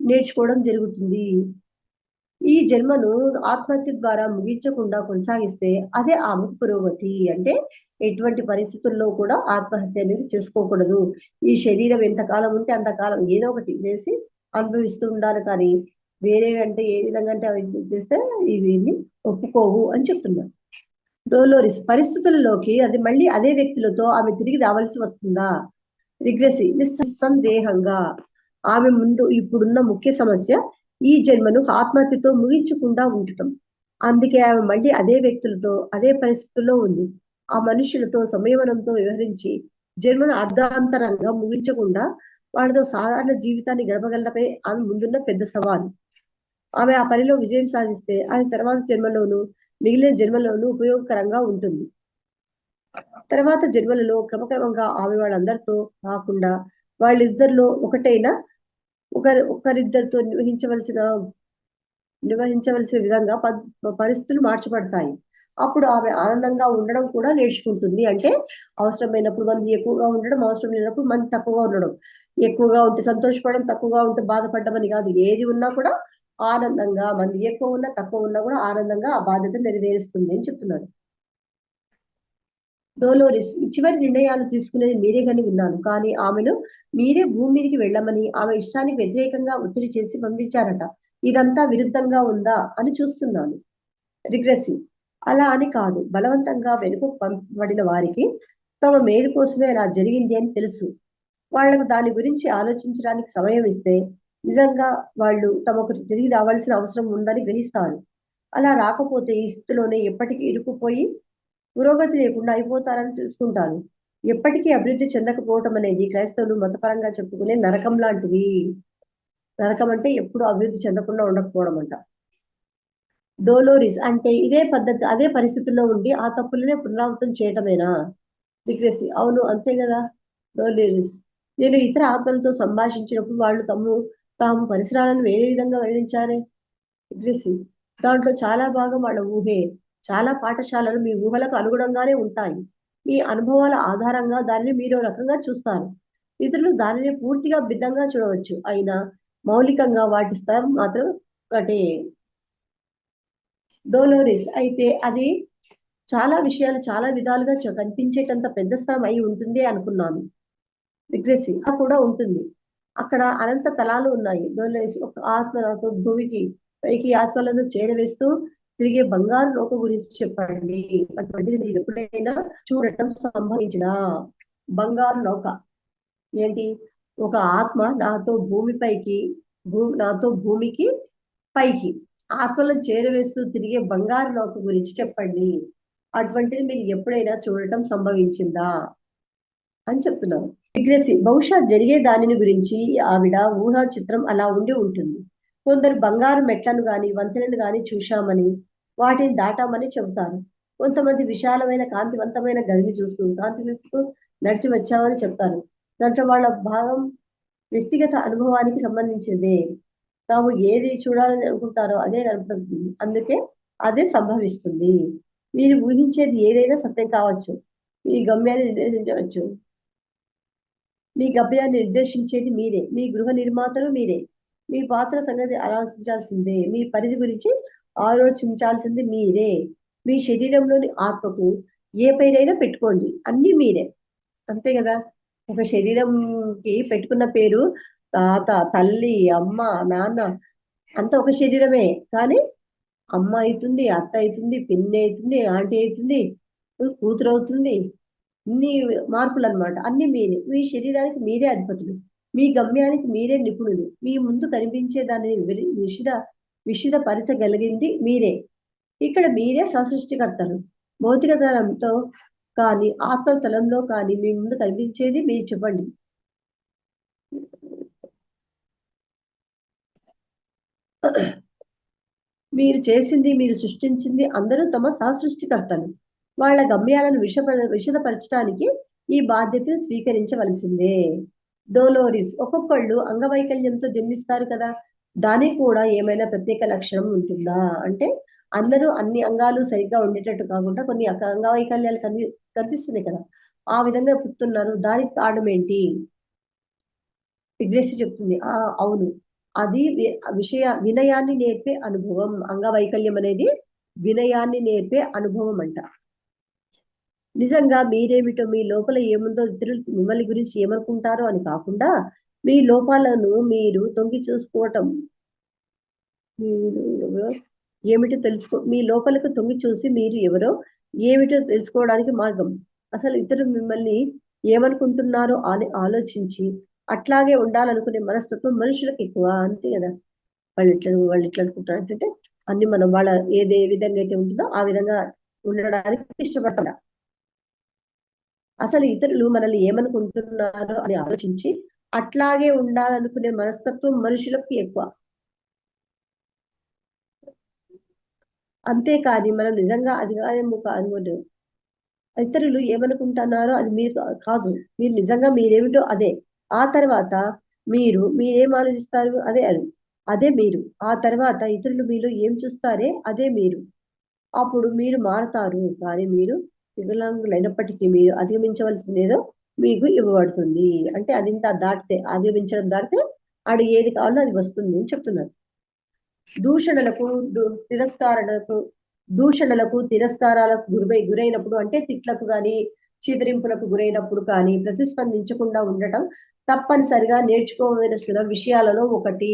నేర్చుకోవడం జరుగుతుంది. ఈ జన్మను ఆత్మహత్య ద్వారా ముగించకుండా కొనసాగిస్తే అదే ఆమెకు పురోగతి. అంటే ఎటువంటి పరిస్థితుల్లో కూడా ఆత్మహత్య అనేది చేసుకోకూడదు. ఈ శరీరం ఎంతకాలం ఉంటే అంతకాలం ఏదో ఒకటి చేసి అనుభవిస్తూ ఉండాలి. కానీ వేరే అంటే ఏ విధంగా అంటే అవి చేస్తే ఇవి ఒప్పుకోవు అని చెప్తున్నారు. డోలోరిస్, పరిస్థితులలోకి అది మళ్ళీ అదే వ్యక్తులతో ఆమె తిరిగి రావాల్సి వస్తుందా. రిగ్రెసివ్, నిస్సందేహంగా ఆమె ముందు ఇప్పుడున్న ముఖ్య సమస్య ఈ జన్మను ఆత్మహత్యతో ముగించకుండా ఉండటం. అందుకే ఆమె మళ్ళీ అదే వ్యక్తులతో అదే పరిస్థితుల్లో ఉంది. ఆ మనుషులతో సంయమనంతో వ్యవహరించి జన్మను అర్ధాంతరంగా ముగించకుండా వాళ్ళతో సాధారణ జీవితాన్ని గడపగలపై ఆమె ముందున్న పెద్ద సవాలు. ఆమె ఆ పనిలో విజయం సాధిస్తే అది తర్వాత జన్మలోనూ మిగిలిన జన్మలోనూ ఉపయోగకరంగా ఉంటుంది. తర్వాత జన్మలలో క్రమక్రమంగా ఆమె వాళ్ళందరితో కాకుండా వాళ్ళిద్దరిలో ఒకరిద్దరితో నిర్వహించవలసిన విధంగా పరిస్థితులు మార్చబడతాయి. అప్పుడు ఆమె ఆనందంగా ఉండడం కూడా నేర్చుకుంటుంది. అంటే అవసరమైనప్పుడు మంది ఎక్కువగా ఉండడం, అవసరం లేనప్పుడు మంది తక్కువగా ఉండడం. ఎక్కువగా ఉంటే సంతోషపడడం, తక్కువగా ఉంటే బాధపడడం అని కాదు. ఏది ఉన్నా కూడా ఆనందంగా, మంది ఎక్కువ ఉన్నా తక్కువ ఉన్నా కూడా ఆనందంగా ఆ బాధ్యత నెరవేరుస్తుంది అని చెప్తున్నారు. డోలోరిస్, చివరి నిర్ణయాలు తీసుకునేది మీరే కానీ విన్నాను. కానీ ఆమెను మీరే భూమి మీదకి వెళ్ళమని ఆమె ఇష్టానికి వ్యతిరేకంగా ఒత్తిడి చేసి పంపించారట. ఇదంతా విరుద్ధంగా ఉందా అని చూస్తున్నాను. రిగ్రెసివ్, అలా అని కాదు. బలవంతంగా వెనుకకు పంపబడిన వారికి తమ మేలు కోసమే అలా జరిగింది అని తెలుసు. వాళ్ళకు దాని గురించి ఆలోచించడానికి సమయం ఇస్తే నిజంగా వాళ్ళు తమకు తిరిగి రావాల్సిన అవసరం ఉందని గ్రహిస్తారు. అలా రాకపోతే ఈ స్థితిలోనే ఎప్పటికీ ఇరుక్కుపోయి పురోగతి లేకుండా అయిపోతారని తెలుసుకుంటారు. ఎప్పటికీ అభివృద్ధి చెందకపోవటం అనేది క్రైస్తవులు మతపరంగా చెప్పుకునే నరకం లాంటిది. నరకం అంటే ఎప్పుడు అభివృద్ధి చెందకుండా ఉండకపోవడం అంట. డోలోరిస్ అంటే ఇదే పద్ధతి, అదే పరిస్థితుల్లో ఉండి ఆ తప్పులనే పునరావృతం చేయటమేనా? రిగ్రెసి, అవును అంతే కదా. డోలోరిస్, నేను ఇతర ఆత్మలతో సంభాషించినప్పుడు వాళ్ళు తాము పరిసరాలను వేరే విధంగా వర్ణించారే. రిగ్రెసి, దాంట్లో చాలా భాగం వాళ్ళ ఊహే. చాలా పాఠశాలలు మీ ఊహలకు అనుగుణంగానే ఉంటాయి. మీ అనుభవాల ఆధారంగా దానిని మీరు రకంగా చూస్తారు. ఇతరులు దానిని పూర్తిగా భిన్నంగా చూడవచ్చు. అయినా మౌలికంగా వాటి స్థలం మాత్రం ఒకటే. డోలోరిస్, అయితే అది చాలా విషయాలు చాలా విధాలుగా కనిపించేటంత పెద్ద స్థలం అయి ఉంటుంది అనుకున్నాను. రిగ్రెసి, కూడా ఉంటుంది. అక్కడ అనంత తలాలు ఉన్నాయి. డోలోరిస్, ఒక ఆత్మ నాతో భూమికి పైకి ఆత్మలను చేరవేస్తూ తిరిగే బంగారు నౌక గురించి చెప్పండి. అటువంటిది మీరు ఎప్పుడైనా చూడటం సంభవించిందా? బంగారు నౌక ఏంటి? ఒక ఆత్మ నాతో భూమికి పైకి ఆత్మలను చేరవేస్తూ తిరిగే బంగారు నౌక గురించి చెప్పండి. అటువంటిది మీరు ఎప్పుడైనా చూడటం సంభవించిందా అని చెప్తున్నాను. రిగ్రెసి, బహుశా జరిగే దానిని గురించి ఆవిడ ఊహా చిత్రం అలా ఉండి ఉంటుంది. కొందరు బంగారు మెట్లను గాని వంతెనను గాని చూశామని, వాటిని దాటామని చెబుతారు. కొంతమంది విశాలమైన కాంతివంతమైన గదిని చూస్తూ కాంతి వైపుకు నడిచి వచ్చామని చెప్తారు. దాంట్లో వాళ్ళ భాగం వ్యక్తిగత అనుభవానికి సంబంధించిందే. తాము ఏది చూడాలని అనుకుంటారో అదే కనపడుతుంది. అందుకే అదే సంభవిస్తుంది. మీరు ఊహించేది ఏదైనా సత్యం కావచ్చు. మీ గమ్యాన్ని నిర్దేశించవచ్చు. మీ గమ్యాన్ని నిర్దేశించేది మీరే. మీ గృహ నిర్మాతలు మీరే. మీ పాత్ర సంగతి ఆలోచించాల్సిందే. మీ పరిధి గురించి ఆలోచించాల్సింది మీరే. మీ శరీరంలోని ఆత్మకు ఏ పేరైనా పెట్టుకోండి, అన్ని మీరే. అంతే కదా. ఒక శరీరంకి పెట్టుకున్న పేరు తాత, తల్లి, అమ్మ, నాన్న అంత ఒక శరీరమే. కానీ అమ్మ అవుతుంది, అత్త అవుతుంది, పిన్ని అవుతుంది, ఆంటీ అవుతుంది, కూతురు అవుతుంది. ఇన్ని మార్పులు అనమాట. అన్ని మీరే. మీ శరీరానికి మీరే అధిపతులు. మీ గమ్యానికి మీరే నిపుణులు. మీ ముందు కనిపించే దానిని విషిదపరచగలిగింది మీరే. ఇక్కడ మీరే ససృష్టికర్తలు. భౌతిక తలంతో కానీ ఆత్మ తలంలో కానీ మీ ముందు కనిపించేది మీరు చెప్పండి. మీరు చేసింది, మీరు సృష్టించింది అందరూ తమ సహసృష్టికర్తలు. వాళ్ళ గమ్యాలను విషదపరచడానికి ఈ బాధ్యతను స్వీకరించవలసిందే. డోలోరిస్, ఒక్కొక్కళ్ళు అంగవైకల్యంతో జన్మిస్తారు కదా, దానికి కూడా ఏమైనా ప్రత్యేక లక్షణం ఉంటుందా? అంటే అందరూ అన్ని అంగాలు సరిగ్గా ఉండేటట్టు కాకుండా కొన్ని అంగవైకల్యాలు కనిపిస్తున్నాయి కదా, ఆ విధంగా పుట్టున్నారు. దానికి కారణం ఏంటి? రిగ్రెసి చెప్తుంది, అవును, అది వినయాన్ని నేర్పే అనుభవం. అంగవైకల్యం అనేది వినయాన్ని నేర్పే అనుభవం అంట. నిజంగా మీరేమిటో, మీ లోపల ఏముందో ఇతరులు మిమ్మల్ని గురించి ఏమనుకుంటారో అని కాకుండా మీ లోపాలను మీరు తొంగి చూసుకోవటం, మీరు ఎవరో ఏమిటో మీ లోపలకు తొంగి చూసి మీరు ఎవరో ఏమిటో తెలుసుకోవడానికి మార్గం. అసలు ఇతరులు మిమ్మల్ని ఏమనుకుంటున్నారో అని ఆలోచించి అట్లాగే ఉండాలనుకునే మనస్తత్వం మనుషులకు ఎక్కువ. అంతే కదా. వాళ్ళు ఇట్లా అనుకుంటారు అంటే అన్ని మనం వాళ్ళ ఏ విధంగా అయితే ఉంటుందో ఆ విధంగా ఉండడానికి ఇష్టపడతాం. అసలు ఇతరులు మనల్ని ఏమనుకుంటున్నారో అని ఆలోచించి అట్లాగే ఉండాలనుకునే మనస్తత్వం మనుషులకు ఎక్కువ. అంతేకాని మనం నిజంగా అది కాదు, ఇతరులు ఏమనుకుంటున్నారో అది మీరు కాదు. మీరు నిజంగా మీరేమిటో అదే. ఆ తర్వాత మీరేం ఆలోచిస్తారు అదే మీరు. ఆ తర్వాత ఇతరులు మీలో ఏం చూస్తారే అదే మీరు. అప్పుడు మీరు మారతారు. కానీ మీరు వికలాంగులైనప్పటికీ మీరు అధిగమించవలసిందేదో మీకు ఇవ్వబడుతుంది. అంటే అధిగమించడం దాటితే ఆడు ఏది కావాలో అది వస్తుంది అని చెప్తున్నారు. దూషణలకు తిరస్కారాలకు గురైనప్పుడు, అంటే తిట్లకు గాని చీదరింపులకు గురైనప్పుడు కానీ ప్రతిస్పందించకుండా ఉండటం తప్పనిసరిగా నేర్చుకోవలసిన విషయాలలో ఒకటి.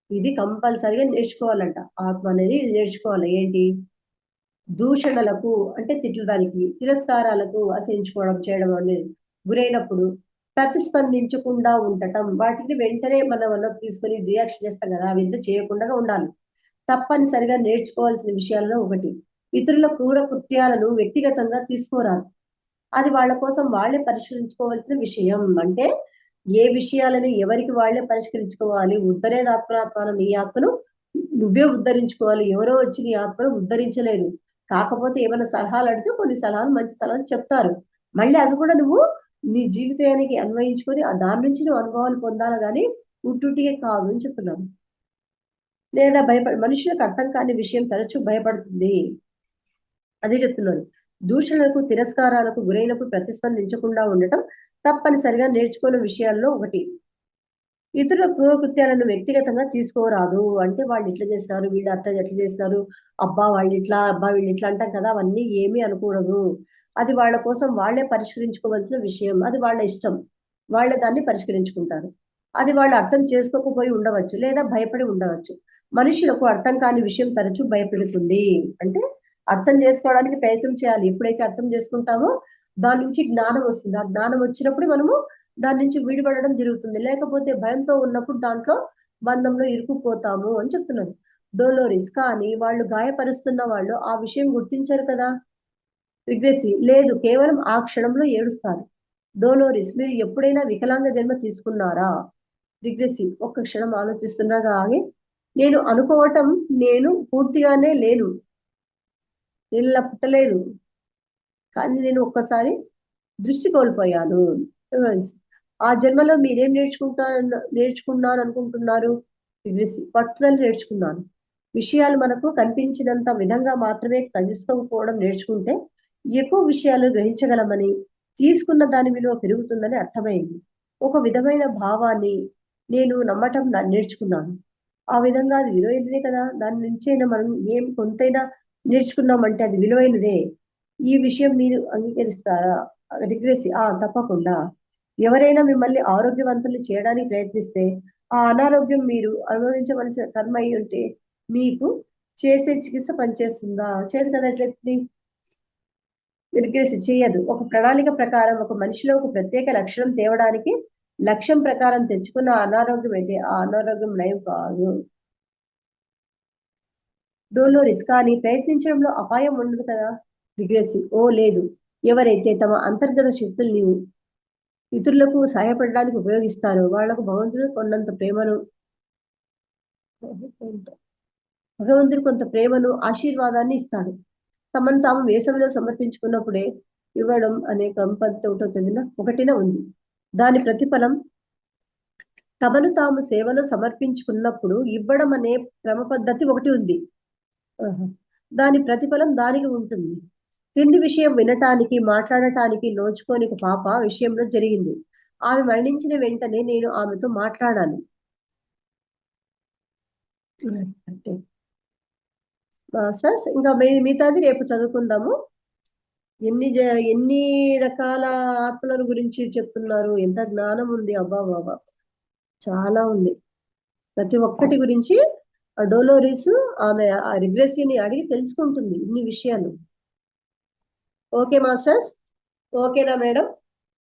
ఇది కంపల్సరిగా నేర్చుకోవాలంట. ఆత్మ అనేది ఇది నేర్చుకోవాలి. ఏంటి? దూషణలకు అంటే తిట్టడానికి, తిరస్కారాలకు అసహించుకోవడం చేయడం అనేది గురైనప్పుడు ప్రతిస్పందించకుండా ఉండటం, వాటిని వెంటనే మనలోకి తీసుకొని రియాక్షన్ చేస్తాం కదా, అవి ఎంత చేయకుండా ఉండాలి. తప్పనిసరిగా నేర్చుకోవాల్సిన విషయాల్లో ఒకటి, ఇతరుల క్రూర కృత్యాలను వ్యక్తిగతంగా తీసుకోరాదు. అది వాళ్ళ కోసం వాళ్ళే పరిష్కరించుకోవాల్సిన విషయం. అంటే ఏ విషయాలని ఎవరికి వాళ్ళే పరిష్కరించుకోవాలి. ఉద్ధరేదాత్మనాత్మానం, నీ ఆత్మను నువ్వే ఉద్ధరించుకోవాలి. ఎవరో వచ్చి నీ ఆత్మను ఉద్ధరించలేరు. కాకపోతే ఏమైనా సలహాలు అడిగితే కొన్ని సలహాలు, మంచి సలహాలు చెప్తారు. మళ్ళీ అవి కూడా నువ్వు నీ జీవితానికి అన్వయించుకొని దాని నుంచి నువ్వు అనుభవాలు పొందాలి, కానీ ఉట్టుటికే కాదు అని చెప్తున్నాను. లేదా మనుషులకు అర్థం కాని విషయం తరచూ భయపడుతుంది, అదే చెప్తున్నాను. దూషణలకు, తిరస్కారాలకు గురైనప్పుడు ప్రతిస్పందించకుండా ఉండటం తప్పనిసరిగా నేర్చుకునే విషయాల్లో ఒకటి. ఇతరుల క్రూరకృత్యాలను వ్యక్తిగతంగా తీసుకోరాదు. అంటే వాళ్ళు ఇట్లా చేసినారు, వీళ్ళు అట్లా ఎట్లా చేసినారు, అబ్బా వాళ్ళు ఇట్లా, అబ్బా వీళ్ళు ఇట్లా అంటాం కదా, అవన్నీ ఏమీ అనకూడదు. అది వాళ్ళ కోసం వాళ్ళే పరిష్కరించుకోవాల్సిన విషయం. అది వాళ్ళ ఇష్టం, వాళ్ళే దాన్ని పరిష్కరించుకుంటారు. అది వాళ్ళు అర్థం చేసుకోకపోయి ఉండవచ్చు, లేదా భయపడి ఉండవచ్చు. మనుషులకు అర్థం కాని విషయం తరచూ భయపెడుతుంది. అంటే అర్థం చేసుకోవడానికి ప్రయత్నం చేయాలి. ఎప్పుడైతే అర్థం చేసుకుంటామో దాని నుంచి జ్ఞానం వస్తుంది. ఆ జ్ఞానం వచ్చినప్పుడు మనము దాని నుంచి విడిపడడం జరుగుతుంది. లేకపోతే భయంతో ఉన్నప్పుడు దాంట్లో బంధంలో ఇరుక్కుపోతాము అని చెప్తున్నాను. డోలోరిస్, కానీ వాళ్ళు గాయపరుస్తున్న వాళ్ళు ఆ విషయం గుర్తించరు కదా. రిగ్రెసి, లేదు, కేవలం ఆ క్షణంలో ఏడుస్తారు. డోలోరిస్, మీరు ఎప్పుడైనా వికలాంగ జన్మ తీసుకున్నారా? రిగ్రెసి, ఒక్క క్షణం ఆలోచిస్తున్నాగా ఆగి, నేను అనుకోవటం నేను పూర్తిగానే లేను, నేను ఇలా పుట్టలేదు, కానీ నేను ఒక్కసారి దృష్టి కోల్పోయాను. ఆ జన్మలో మీరేం నేర్చుకున్నారు అనుకుంటున్నారు? పట్టుదల నేర్చుకున్నాను. విషయాలు మనకు కనిపించినంత విధంగా మాత్రమే కలుసుకోకపోవడం నేర్చుకుంటే ఎక్కువ విషయాలు గ్రహించగలమని, తీసుకున్న దాని విలువ పెరుగుతుందని అర్థమైంది. ఒక విధమైన భావాన్ని నేను నమ్మటం నేర్చుకున్నాను. ఆ విధంగా అది విలువైనదే కదా, దాని నుంచైనా మనం ఏం కొంతైనా నేర్చుకున్నామంటే అది విలువైనదే. ఈ విషయం మీరు అంగీకరిస్తారా? రిగ్రెసి, తప్పకుండా. ఎవరైనా మిమ్మల్ని ఆరోగ్యవంతులు చేయడానికి ప్రయత్నిస్తే ఆ అనారోగ్యం మీరు అనుభవించవలసిన కర్మ అయి ఉంటే మీకు చేసే చికిత్స పనిచేస్తుందా? చేయదు కదా. ఎట్లెత్తి రిగ్రెసి, చేయదు. ఒక ప్రణాళిక ప్రకారం ఒక మనిషిలో ఒక ప్రత్యేక లక్షణం తేవడానికి లక్ష్యం ప్రకారం తెచ్చుకున్న అనారోగ్యం అయితే ఆ అనారోగ్యం నయం కాదు. డోలోరిస్, కానీ ప్రయత్నించడంలో అపాయం ఉండదు కదా. రిగ్రెసి, లేదు. ఎవరైతే తమ అంతర్గత శక్తుల్ని ఇతరులకు సహాయపడడానికి ఉపయోగిస్తారో వాళ్లకు భగవంతుడు కొంత ప్రేమను ఆశీర్వాదాన్ని ఇస్తాడు. తమను తాము వేసవిలో సమర్పించుకున్నప్పుడే ఇవ్వడం అనే ఒకటిన ఉంది. దాని ప్రతిఫలం తమను తాము సేవలో సమర్పించుకున్నప్పుడు ఇవ్వడం అనే క్రమ పద్ధతి ఒకటి ఉంది. దాని ప్రతిఫలం దానికి ఉంటుంది. క్రింది విషయం వినటానికి, మాట్లాడటానికి నోచుకోని పాప విషయంలో జరిగింది. ఆమె మరణించిన వెంటనే నేను ఆమెతో మాట్లాడాను. మాస్టర్స్, ఇంకా మిగతాది రేపు చదువుకుందాము. ఎన్ని రకాల ఆత్మల గురించి చెప్తున్నారు, ఎంత జ్ఞానం ఉంది, అబ్బా బాబా, చాలా ఉంది. ప్రతి ఒక్కటి గురించి డోలోరిస్ ఆమె ఆ రిగ్రెసిని అడిగి తెలుసుకుంటుంది ఇన్ని విషయాలు. ఓకే మాస్టర్స్, ఓకేనా మేడం?